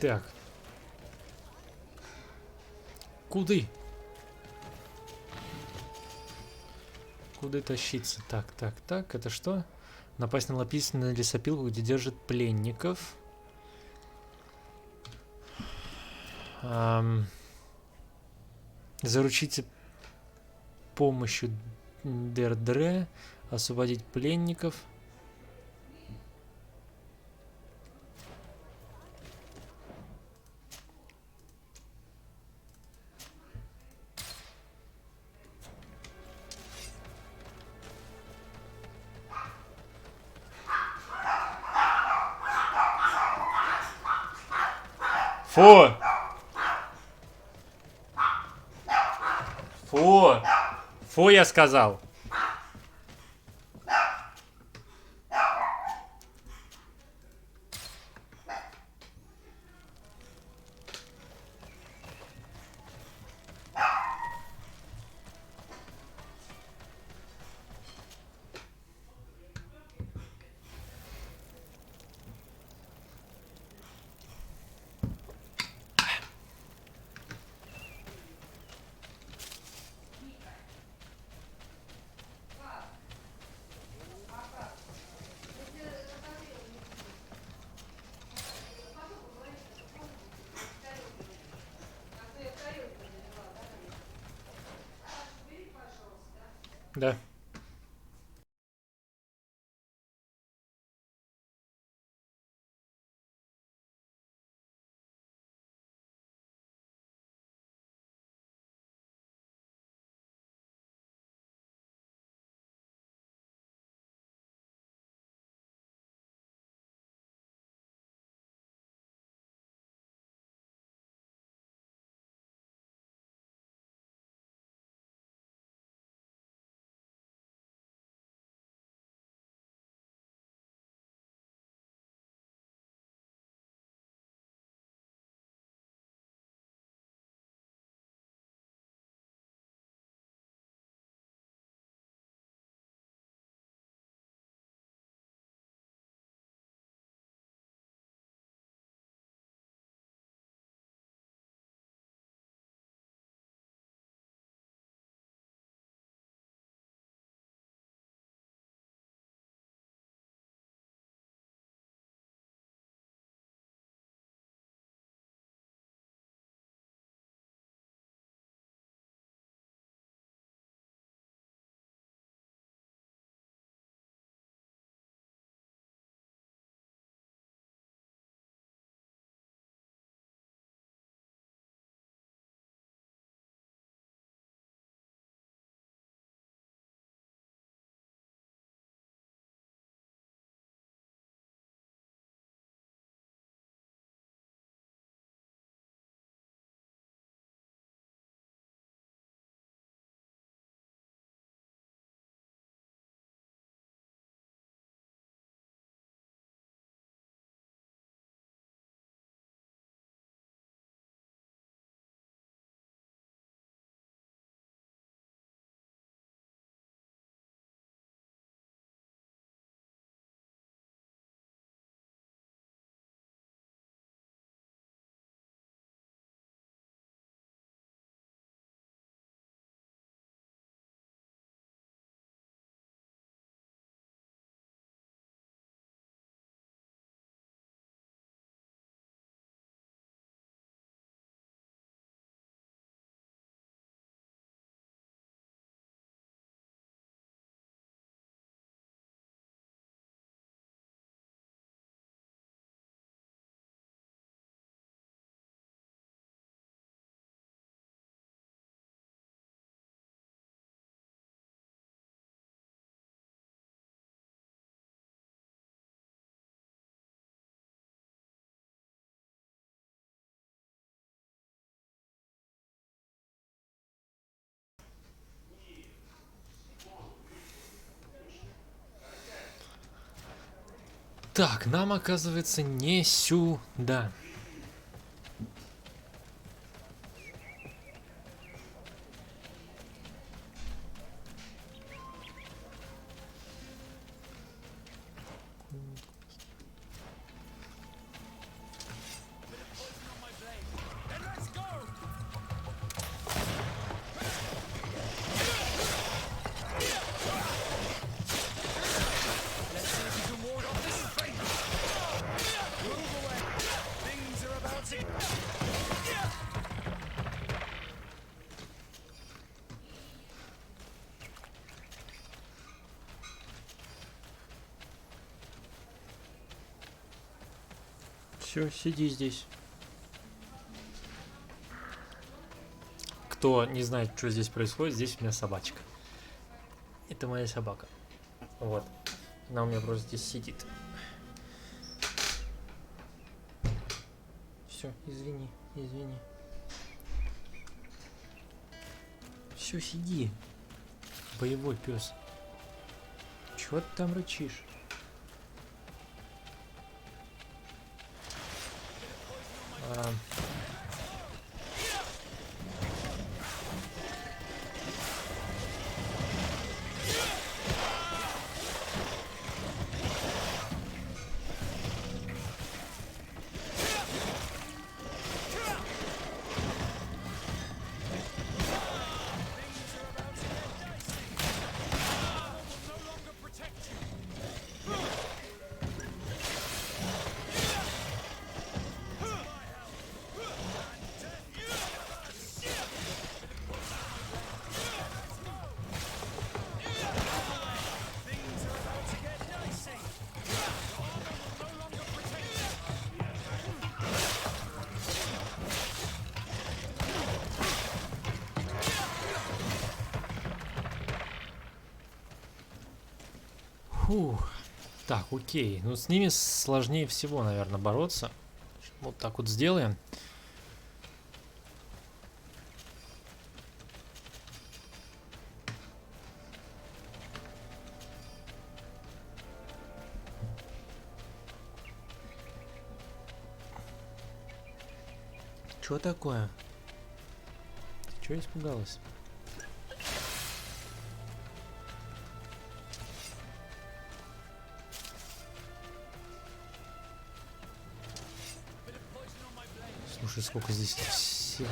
Так. Куды? Куда тащиться? Так, так, так. Это что? Напасть на лопистную лесопилку, где держат пленников. Заручите помощью Дердре. Освободить пленников. Фу! Фу! Фу, я сказал. Да. Так, нам, оказывается, не сюда. Все, сиди здесь. Кто не знает, что здесь происходит, здесь у меня собачка. Это моя собака. Вот. Она у меня просто здесь сидит. Все, извини, извини. Все, сиди. Боевой пес. Чего ты там рычишь? Фух. Так, окей. Ну, с ними сложнее всего, наверное, бороться. Вот так вот сделаем. Чё такое? Ты чё испугалась? Слушай, сколько здесь всего.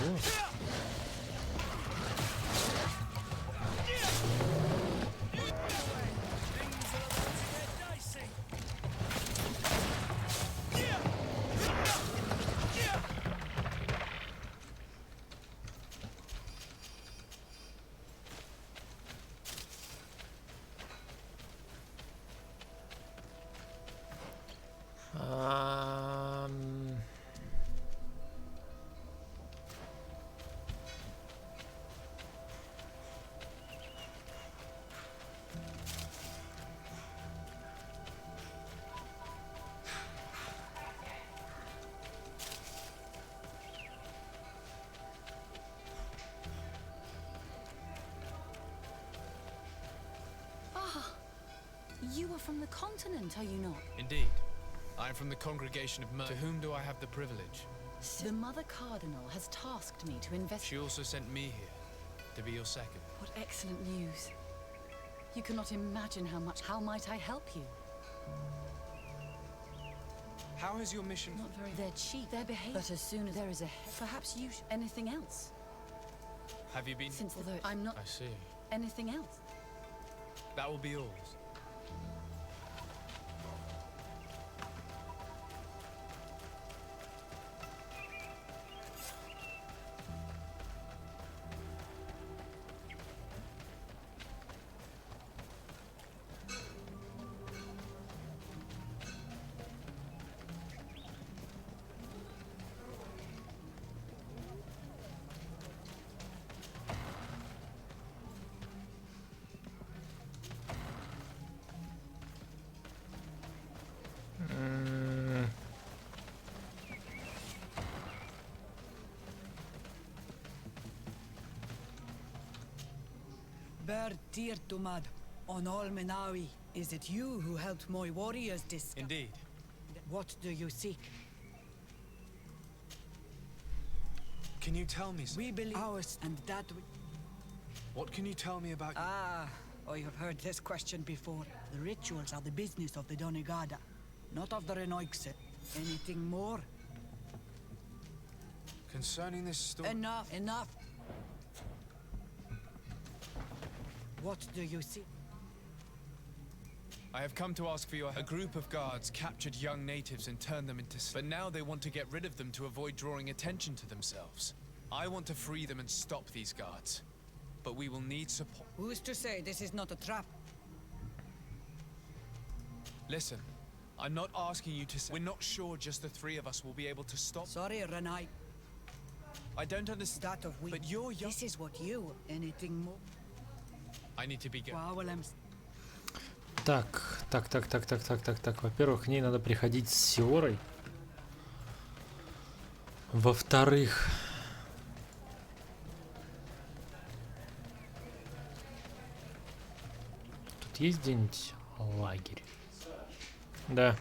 You are from the continent, are you not?
Indeed. I am from the congregation of Mer. To whom do I have the privilege?
The Mother Cardinal has tasked me to investigate.
She also sent me here to be your second.
What excellent news. You cannot imagine how much. How might I help you?
How has your mission...
Not very. They're cheap, their behavior. But as soon as there is a... Perhaps you should... Anything else?
Have you been...
Since although I'm not...
I see.
Anything else?
That will be yours.
Tirtumad on Olmenawi. Is it you who helped my warriors discover?
Indeed.
What do you seek?
Can you tell me something?
We believe ours and that we...
What can you tell me about...
I have heard this question before. The rituals are the business of the Donegada, not of the Renoixe. Anything more?
Concerning this story...
Enough, enough. What do you see?
I have come to ask for your help. A group of guards captured young natives and turned them into... But now they want to get rid of them to avoid drawing attention to themselves. I want to free them and stop these guards. But we will need support.
Who's to say this is not a trap?
Listen, I'm not asking you to say. We're not sure just the three of us will be able to stop.
Sorry, Renai.
I don't understand.
That of we.
But you're young.
This is what you. Anything more?
I need to be good.
Wow, well, I'm...
Так. Во-первых, к ней надо приходить с Сиорой. Во-вторых... Тут есть где-нибудь лагерь? Да.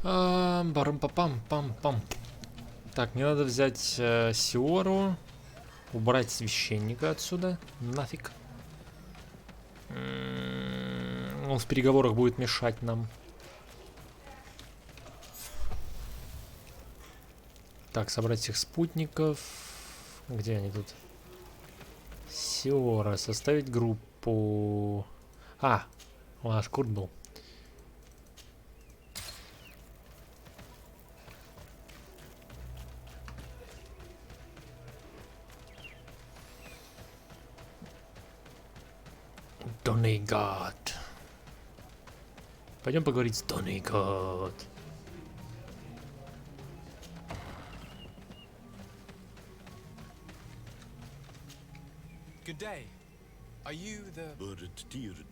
Барам-пам-пам-пам. Так, мне надо взять Сиору, убрать священника отсюда, нафиг. Он в переговорах будет мешать нам. Так, собрать всех спутников. Где они тут? Сиора, составить группу. А, у нас Курт был. Донейгат. Пойдем поговорить с Донейгат.
Good day. Are you the...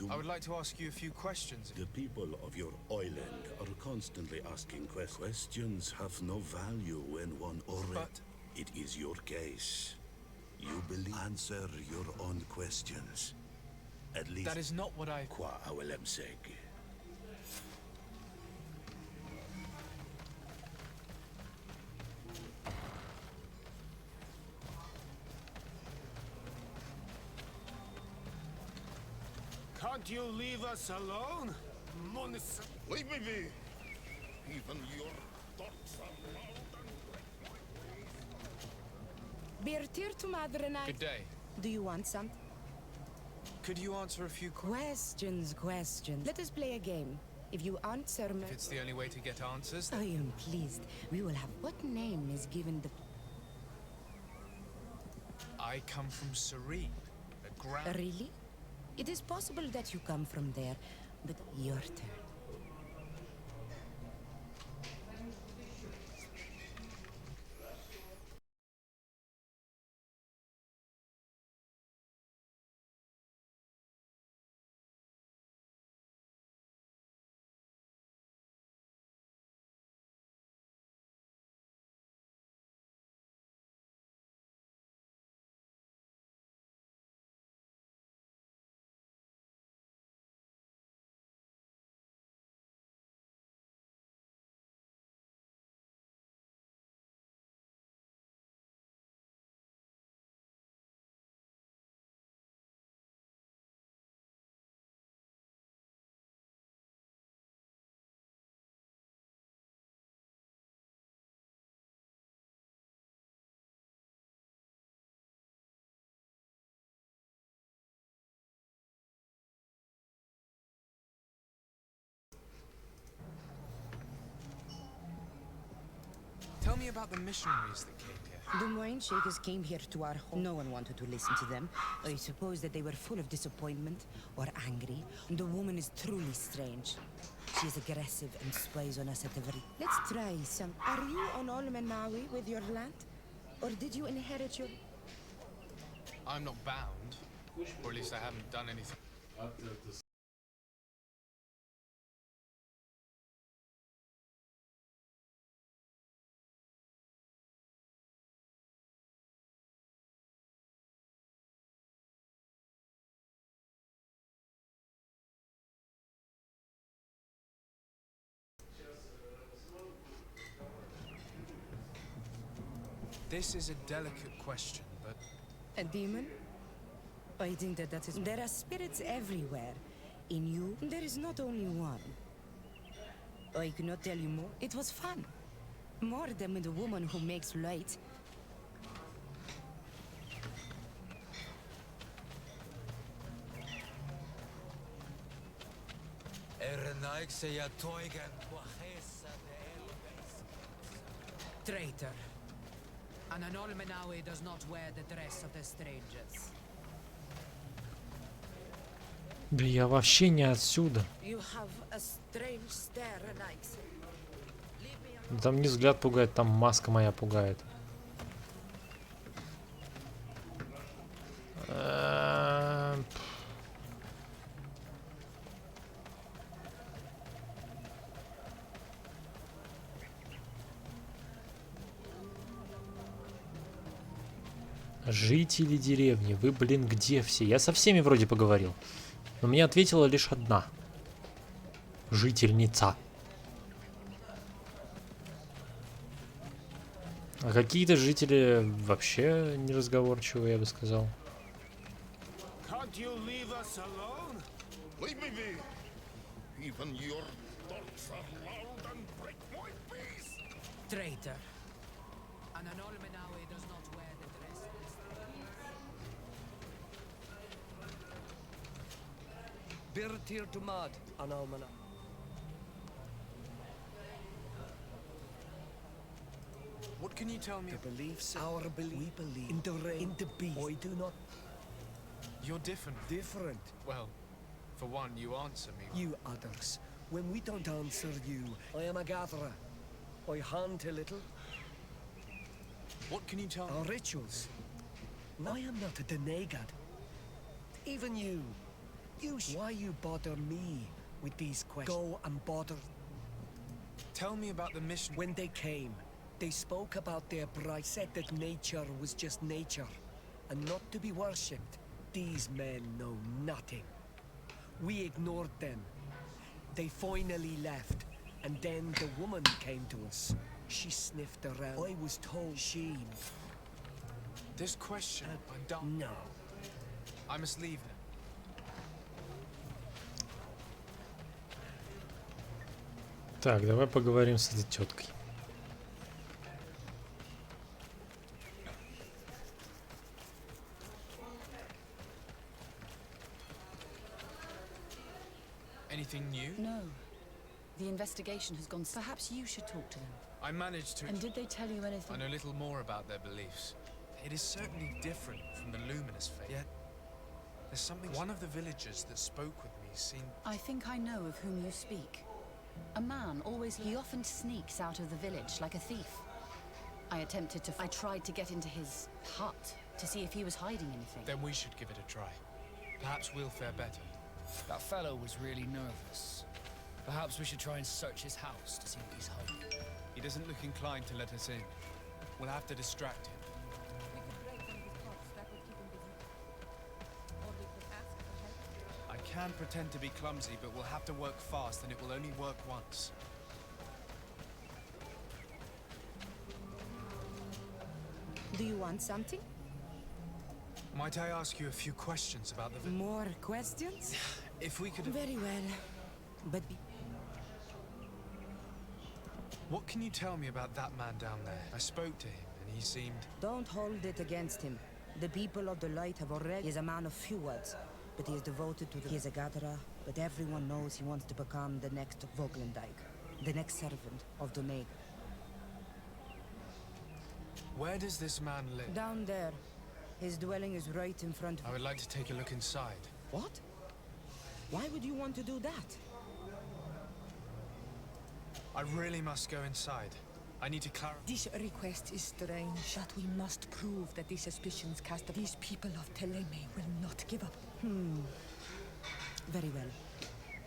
I would like to ask you a few questions.
The people of your island are constantly asking questions. Questions have no value when one already...
But...
It is your case. You believe... Answer your own questions. At least...
That is not what I...
Qua awelem-seg.
Can't you leave us alone?
Leave me be. Even your thoughts are loud.
Good day.
Do you want some?
Could you answer a few
Questions. Let us play a game. If you answer me...
If it's the only way to get answers,
I am pleased. We will have... What name is given the...
I come from Serene, the ground...
Really? It is possible that you come from there, but your turn.
Tell me about the missionaries that came here.
The wine shakers came here to our home. No one wanted to listen to them. I suppose that they were full of disappointment or angry. The woman is truly strange. She's aggressive and spies on us at every... Let's try some... Are you on Olmenawi with your land? Or did you inherit your...
I'm not bound, or at least I haven't done anything. This is a delicate question, but...
A demon? I think that is... There are spirits everywhere. In you, there is not only one. I cannot tell you more. It was fun. More than with the woman who makes light.
Traitor. And an Olmenawi does not wear the dress of the strangers.
Да я вообще не отсюда.
You have a strange stare, Alex.
Там не взгляд пугает, там маска моя пугает. Жители деревни, вы, блин, где все? Я со всеми вроде поговорил. Но мне ответила лишь одна. Жительница. А какие-то жители вообще неразговорчивые, я бы сказал.
Traitor. And an Olmenawi does not wear the dress of the strangers.
Birtir to mud, an almana.
What can you tell me?
The beliefs, our belief, we believe in the rain, in the beast. I do not.
You're different.
Different.
Well, for one, you answer me.
You others, when we don't answer you, I am a gatherer. I hunt a little.
What can you tell me?
Our rituals. I am not a denegad. Even you. Why you bother me with these questions? Go and bother.
Tell me about the mission.
When they came, they spoke about their bride, said that nature was just nature, and not to be worshipped. These men know nothing. We ignored them. They finally left, and then the woman came to us. She sniffed around. I was told she...
This question, I don't...
No.
I must leave them.
Так, давай поговорим с этой теткой.
Anything new?
No. The investigation has gone... Perhaps you should talk to them.
I managed to...
And did they tell you anything?
I know little more about their beliefs. It is certainly different from the luminous faith. Yet, there's something... One of the villagers that spoke with me seemed...
I think I know of whom you speak. A man always... He often sneaks out of the village like a thief. I tried to get into his hut to see if he was hiding anything.
Then we should give it a try. Perhaps we'll fare better.
That fellow was really nervous. Perhaps we should try and search his house to see what he's hiding.
He doesn't look inclined to let us in. We'll have to distract him. I can pretend to be clumsy, but we'll have to work fast, and it will only work once.
Do you want something?
Might I ask you a few questions about the...
More questions?
If we could...
Very well. But...
What can you tell me about that man down there? I spoke to him, and he seemed...
Don't hold it against him. The people of the light have already... He is a man of few words, but he is devoted to the... He is a gatherer, but everyone knows he wants to become the next Voglandijk, the next servant of Doneg.
Where does this man live?
Down there. His dwelling is right in front of...
I would like to take a look inside.
What? Why would you want to do that?
I really must go inside. I need to clarify.
This request is strange, but we must prove that the suspicions cast of these people of Teleme will not give up.
Very well.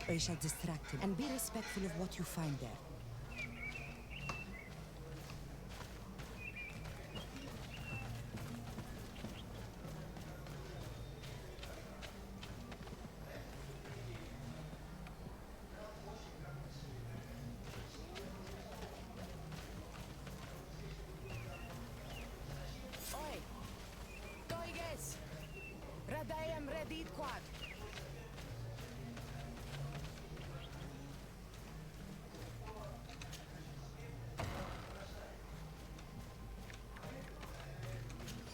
I shall distract him and be respectful of what you find there.
Oi! Toiges! Radaem redid quad!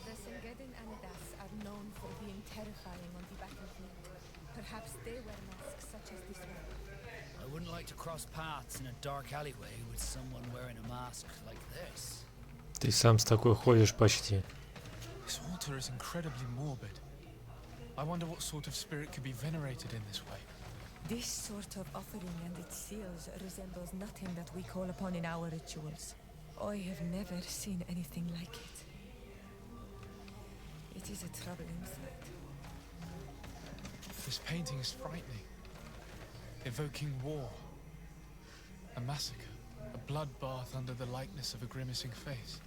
The Sengedin and Das are known for being terrifying on the battlefield. Perhaps they wear masks such as this one.
I wouldn't like to cross paths in a dark alleyway with someone wearing a mask like this.
Ты сам с такой ходишь почти.
This altar is incredibly morbid. I wonder what sort of spirit could be venerated in this way.
This sort of offering and its seals resembles nothing that we call upon in our rituals. I have never seen anything like it. It is a troubling sight.
This painting is frightening, evoking war, a massacre, a bloodbath under the likeness of a grimacing face.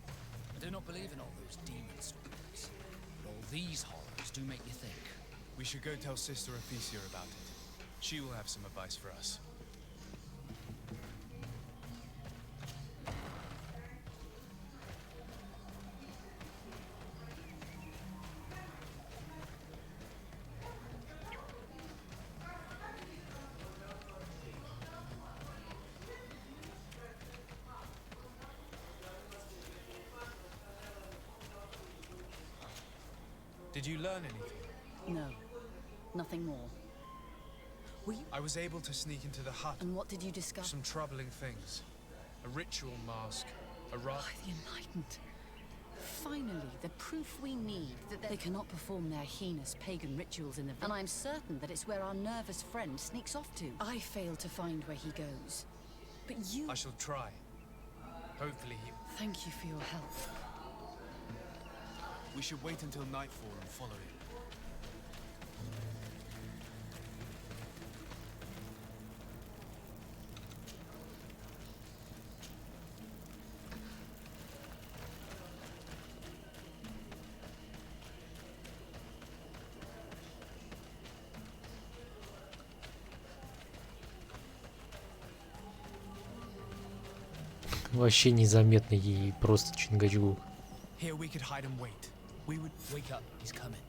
I do not believe in all those demon stories, but all these horrors do make you think.
We should go tell Sister Ephesia about it. She will have some advice for us. Did you learn anything?
No, nothing more.
I was able to sneak into the hut.
And what did you discover?
Some troubling things. A ritual mask, a rug.
By the Enlightened. Finally, the proof we need that they cannot perform their heinous pagan rituals in the village. And I'm certain that it's where our nervous friend sneaks off to. I failed to find where he goes. But you...
I shall try. Hopefully he...
Thank you for your help.
We should wait until nightfall and follow him.
Вообще незаметный и просто Чингачгук.
Here we could hide and wait. We would
wake up. He's coming.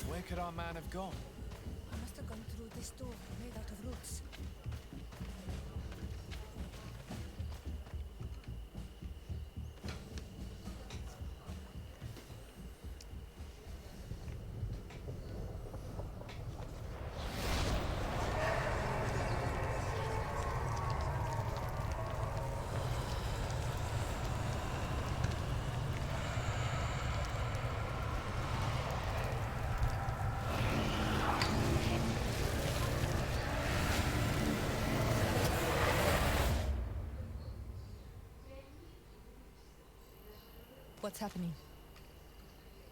Where could our man have gone?
I must have gone through this door made out of roots. What's happening?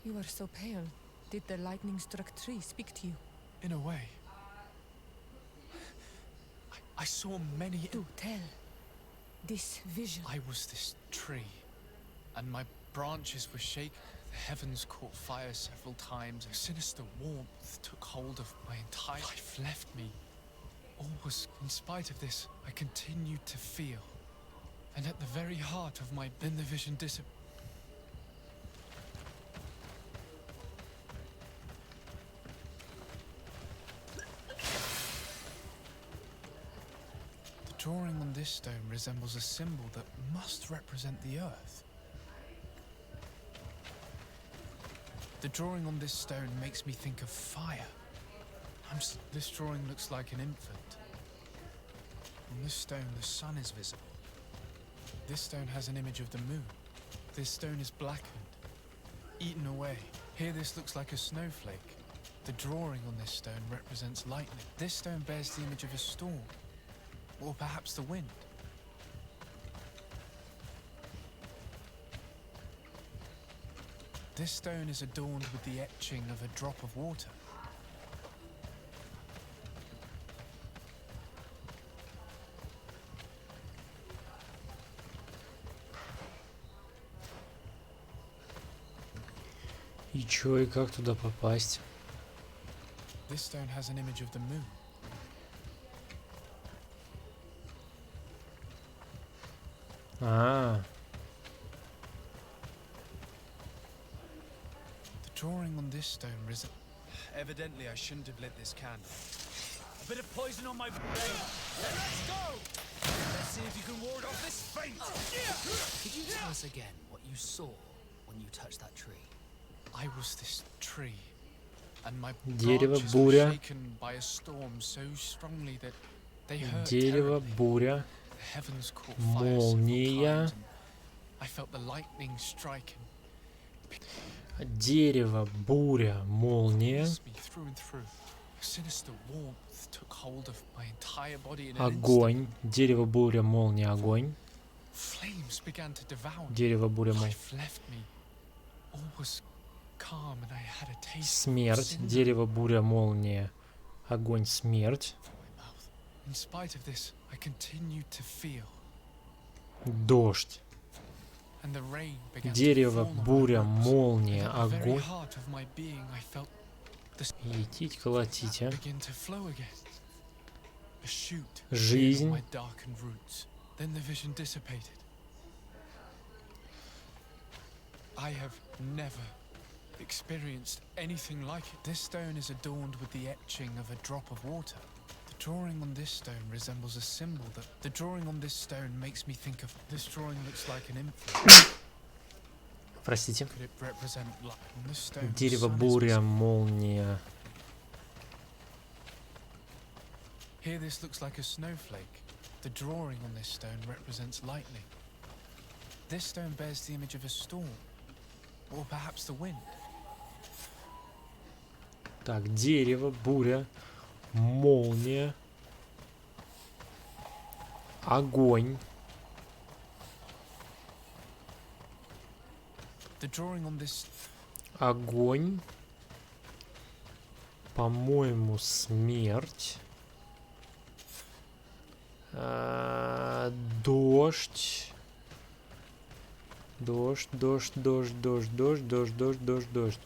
You are so pale. Did the lightning-struck tree speak to you?
In a way. I saw many...
Do tell. This vision.
I was this tree, and my branches were shaken. The heavens caught fire several times. A sinister warmth took hold of my entire life, left me. All was, in spite of this, I continued to feel. And at the very heart of my... Then the vision disappeared. The drawing on this stone resembles a symbol that must represent the earth. The drawing on this stone makes me think of fire. This drawing looks like an infant. On this stone, the sun is visible. This stone has an image of the moon. This stone is blackened, eaten away. Here, this looks like a snowflake. The drawing on this stone represents lightning. This stone bears the image of a storm, or perhaps the wind. This stone is adorned with the etching of a drop of water.
И чё, и как туда попасть?
This stone has an image of the moon.
А.
The drawing on this stone Evidently, I shouldn't have lit this candle.
A bit of poison on my brain. Then let's go! Let's see if you can ward off this faint. Could you tell us again what you saw when you touched that tree?
I was this tree, and my
Дерево,
branches were
буря.
shaken by a storm so strongly that they hurt
Дерево,
terribly.
буря.
The heavens caught fire several
Молния.
times, and I felt the lightning striking.
Дерево, буря, молния.
Me through and through. A sinister warmth took hold of my entire body in an
Огонь. Дерево, буря, молния, огонь.
Flames began to devour me.
Дерево, буря, молния.
Life left me. All was calm, and I had a taste.
Смерть. Дерево, буря, молния, огонь, смерть.
In spite of this, I continued to feel.
Дождь.
And the rain began
Дерево,
to fall on
буря,
my ropes.
молния,
And at the very
огонь.
heart of my being, I felt the
Идите, колотите.
begin to flow again. A shoot
Жизнь.
my darkened roots. Then the vision dissipated. I have never experienced anything like it. This stone is adorned with the etching of a drop of water. The drawing on this stone resembles a symbol that... The drawing on this stone makes me think of... This drawing looks like an infant.
Простите.
Could it represent light? On this stone, the
Дерево,
sun is
буря,
visible.
молния.
Here this looks like a snowflake. The drawing on this stone represents lightning. This stone bears the image of a storm, or perhaps the wind.
Так, дерево, буря, молния, огонь.
The drawing on this...
Огонь. По-моему, смерть. Дождь. Дождь, дождь, дождь, дождь, дождь, дождь, дождь, дождь, дождь.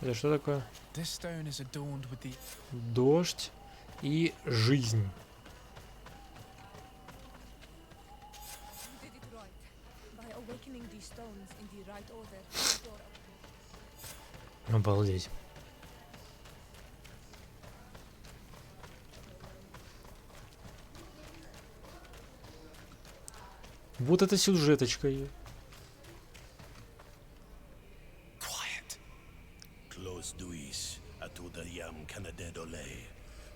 Это что такое?
This stone is adorned with the...
Дождь и жизнь.
You did it right. By awakening these stones in the right order, the door opened.
Обалдеть. Вот это сюжеточка.
Close duis, atuda yam canadedole,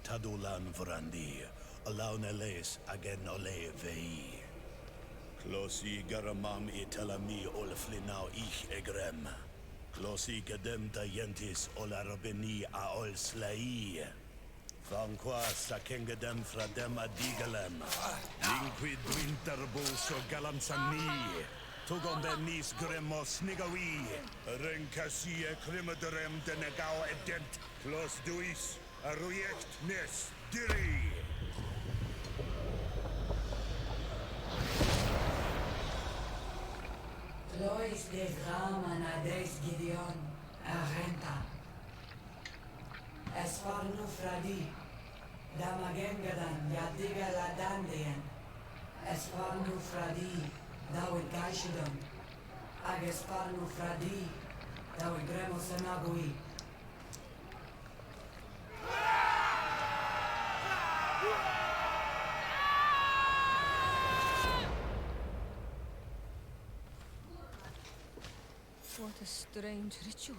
tadulan vrandi, alauneles again ole vei. Closi garamam italami olflinau ich egrem. Closi gadem tayentis olarabeni a ol slai. Vanqua sakengedem fradem adigalem. Linquid winterbo so galamsani. Tog on their knees gremo snigawi. Renkasie krimaderem denegao edent. Klos duis. Arujekt nes diri.
Lois de Grama Nades Gideon, Arenta. Esparnu Fradi, Damagengadan, Yadiga Ladandian. Esparnu Fradi, Dawid Gaishidon. Agesparnu Fradi, Dawid Gremo Senagui.
What a strange ritual.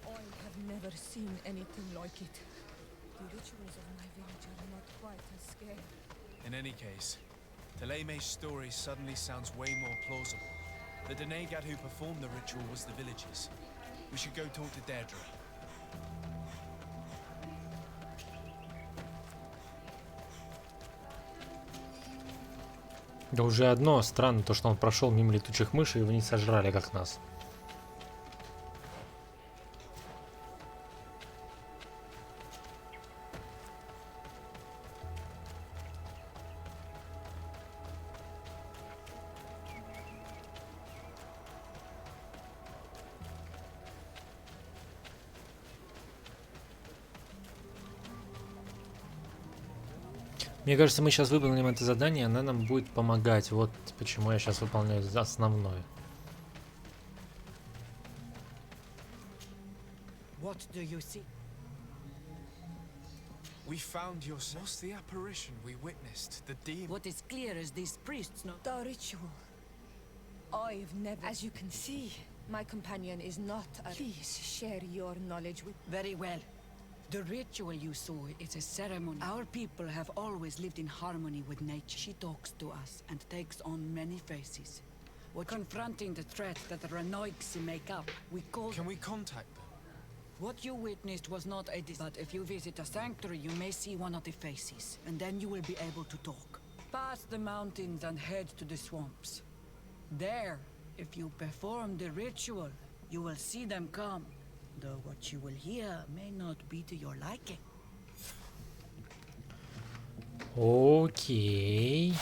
I have never seen anything like it. The rituals of my village are not quite as scary.
In any case, Teleme's story suddenly sounds way more plausible. The Denegad who performed the ritual was the villagers. We should go talk to Deirdre.
Да уже одно странно, то что он прошел мимо летучих мышей и его не сожрали, как нас. Мне кажется, мы сейчас выполним это задание, она нам будет помогать. Вот почему я сейчас выполняю основное.
What do you see?
We found your source, the apparition we witnessed, the demon.
What is clear is these priests know.
The ritual. I've never... As you can see, my companion is not a... Please share your knowledge with...
Very well. The ritual you saw is a ceremony. Our people have always lived in harmony with nature. She talks to us and takes on many faces. We're confronting the threat that the Renoixi make up. We call...
Can we contact them?
What you witnessed was not a but if you visit a sanctuary, you may see one of the faces, and then you will be able to talk. Pass the mountains and head to the swamps. There, if you perform the ritual, you will see them come. Though what you will hear may not be to your liking.
Окей.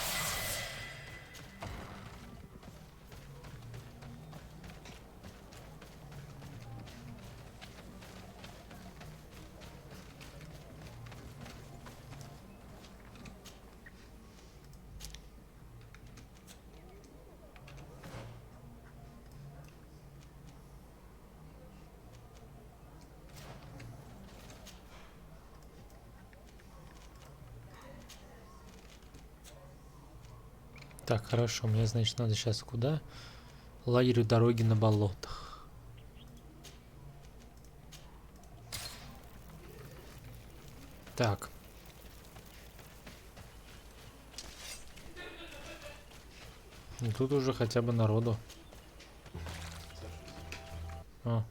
Так, хорошо, мне, значит, надо сейчас куда? Лагерь у дороги на болотах. Так. Ну, тут уже хотя бы народу. О.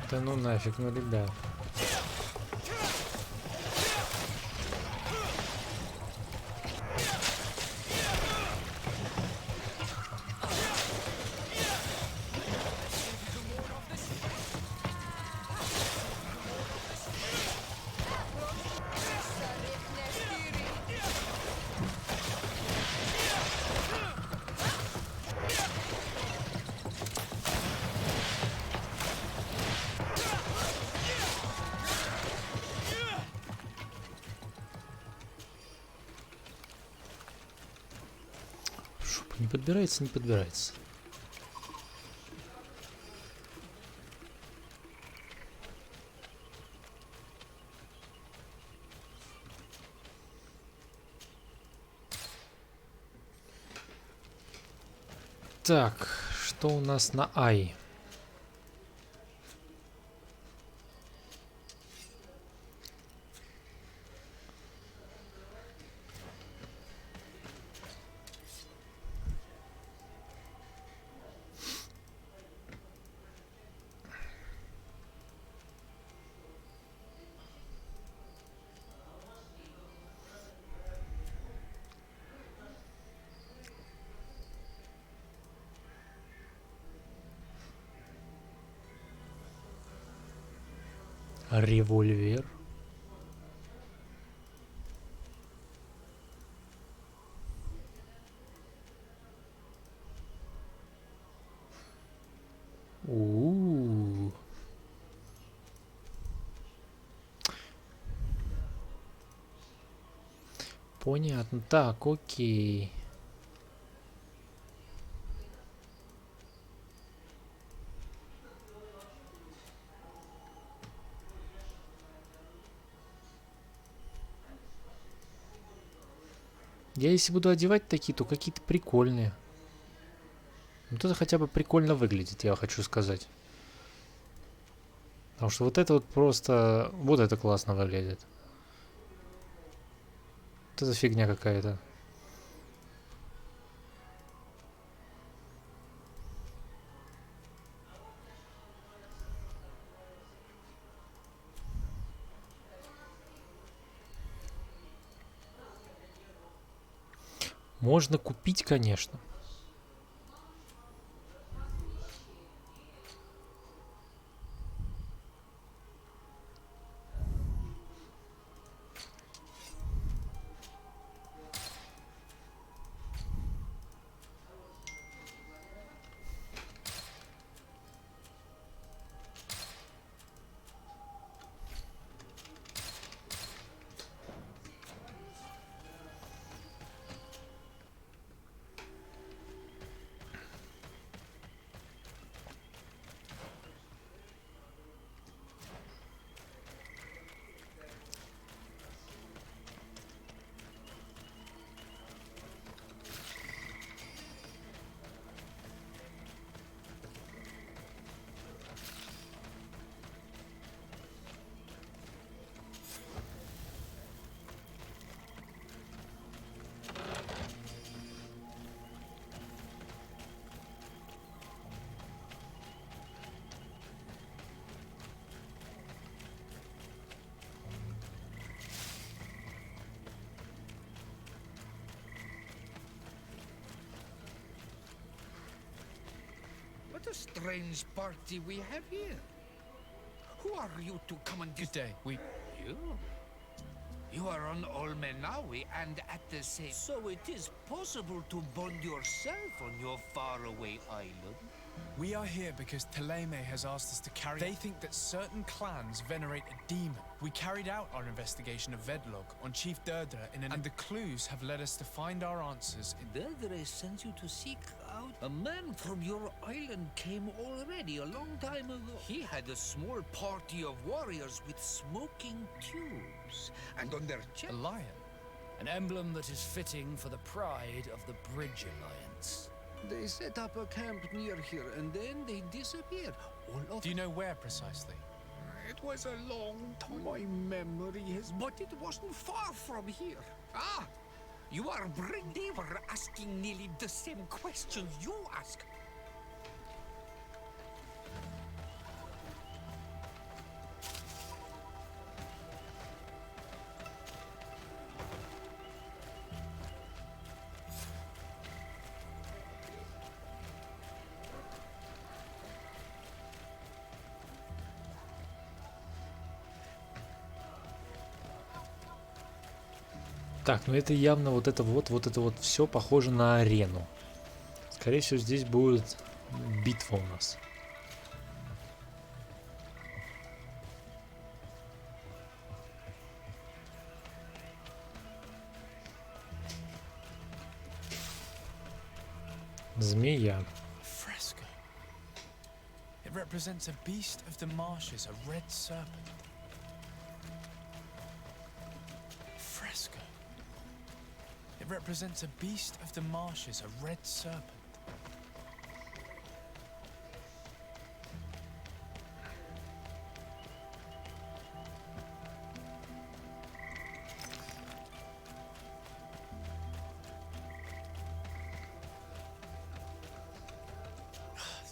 Да ну нафиг, ну ребят. Не подбирается, не подбирается. Так, что у нас на Ай? Револьвер. У-у-у. Понятно. Так, окей. Я если буду одевать такие, то какие-то прикольные. Вот это хотя бы прикольно выглядит, я хочу сказать. Потому что вот это вот просто... Вот это классно выглядит. Вот это фигня какая-то. Можно купить, конечно.
What a strange party we have here. Who are you to come and...
Good day.
You are on Olmenawi and at the same... So it is possible to bond yourself on your faraway island?
We are here because Teleme has asked us to carry... They think that certain clans venerate a demon. We carried out our investigation of Vedlog on Chief Derdra and the clues have led us to find our answers in...
Derdra sent you to seek out... A man from your island came already a long time ago. He had a small party of warriors with smoking tubes. And on their chest...
A lion. An emblem that is fitting for the pride of the Bridge Alliance.
They set up a camp near here, and then they disappeared. All of...
Do you know where precisely?
It was a long time. My memory is... But it wasn't far from here. Ah! You are They were asking nearly the same questions you ask.
Так, ну это явно вот это вот все похоже на арену. Скорее всего, здесь будет битва у нас. Змея.
Fresco. It represents a beast of the marshes, a red serpent. Fresco. It represents a beast of the marshes, a red serpent.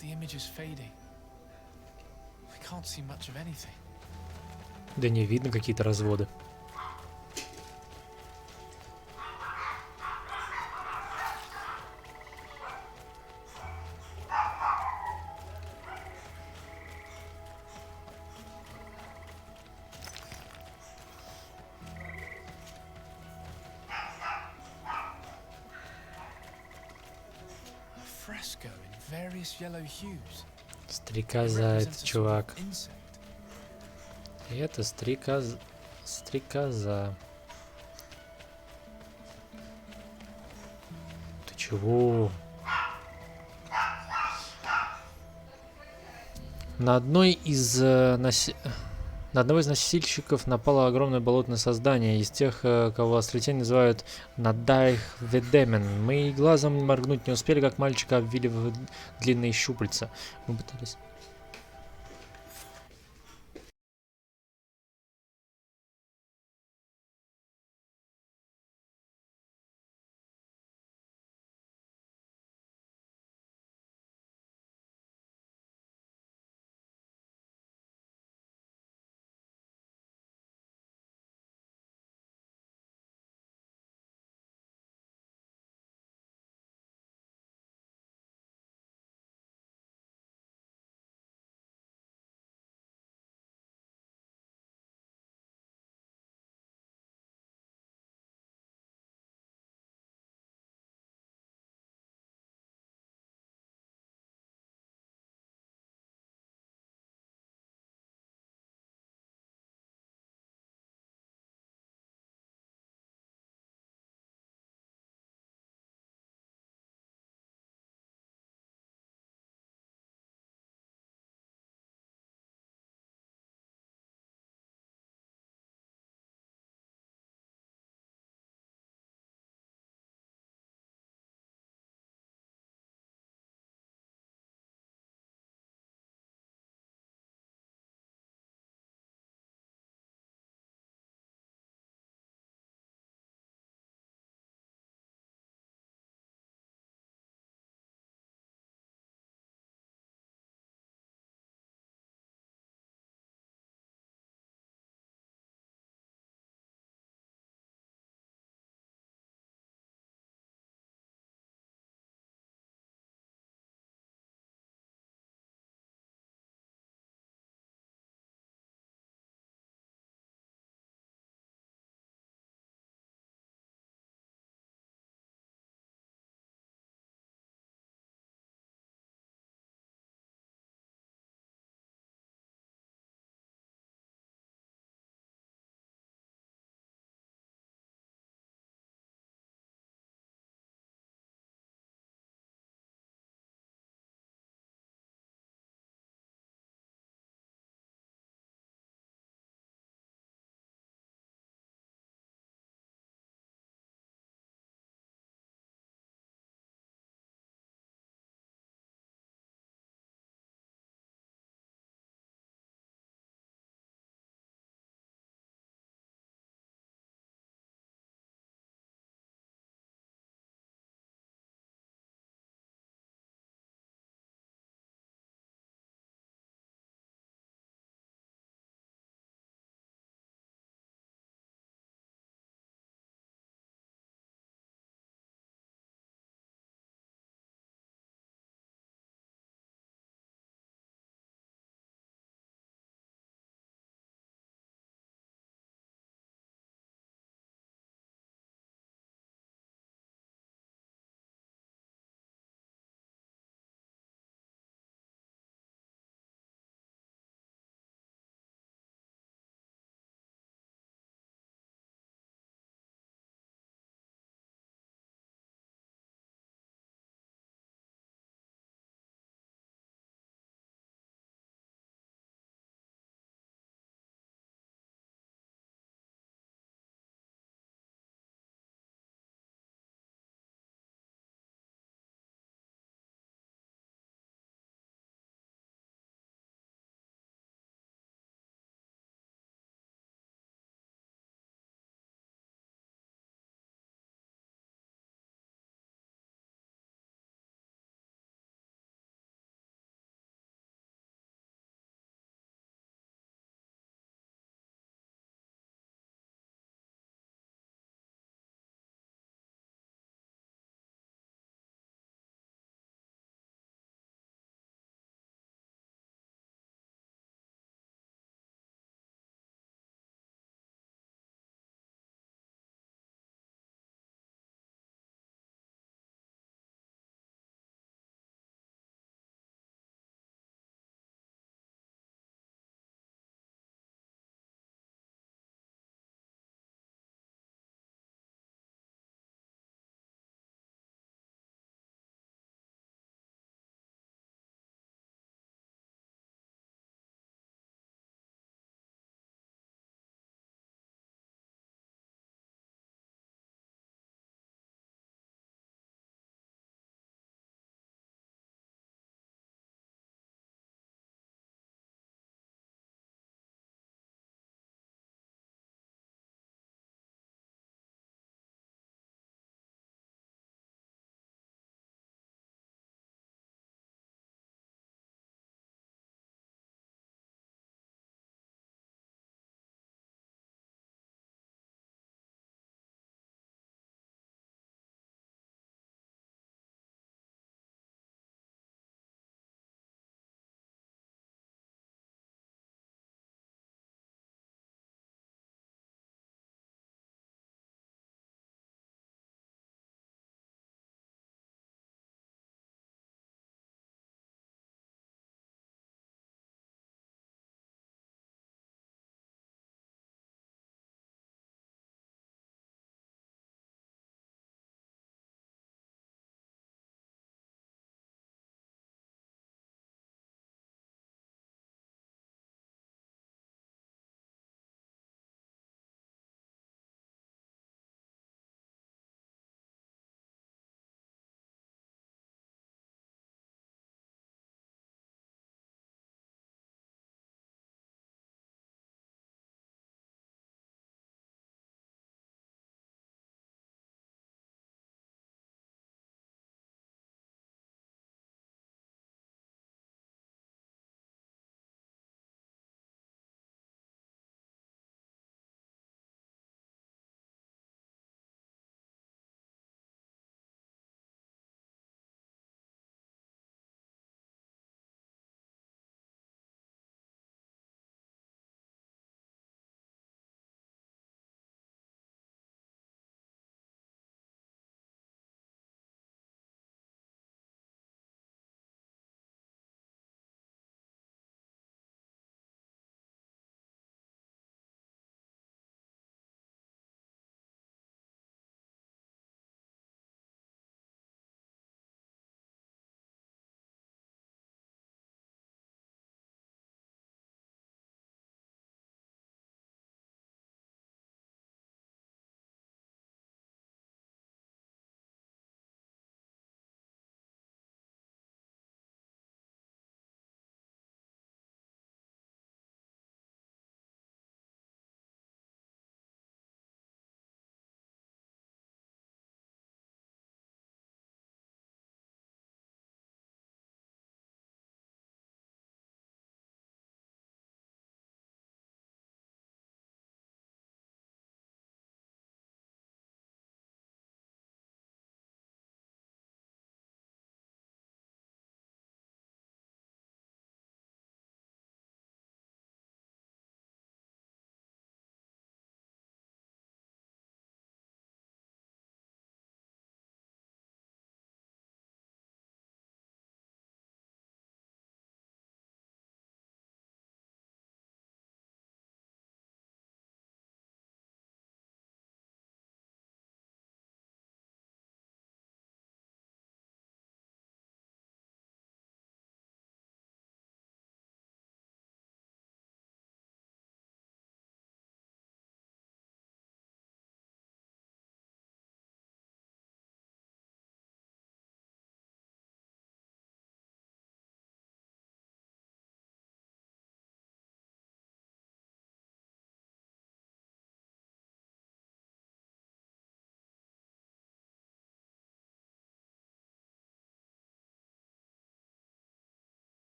The image is fading. I can't see much of anything.
Да не видно какие-то разводы.
Fresco in various yellow hues.
Стрекоза, это чувак. Это стрекоза. Ты чего? На одной из На одного из носильщиков напало огромное болотное создание, из тех, кого островитяне называют «надайх-ведемен». Мы и глазом моргнуть не успели, как мальчика обвили в длинные щупальца. Мы пытались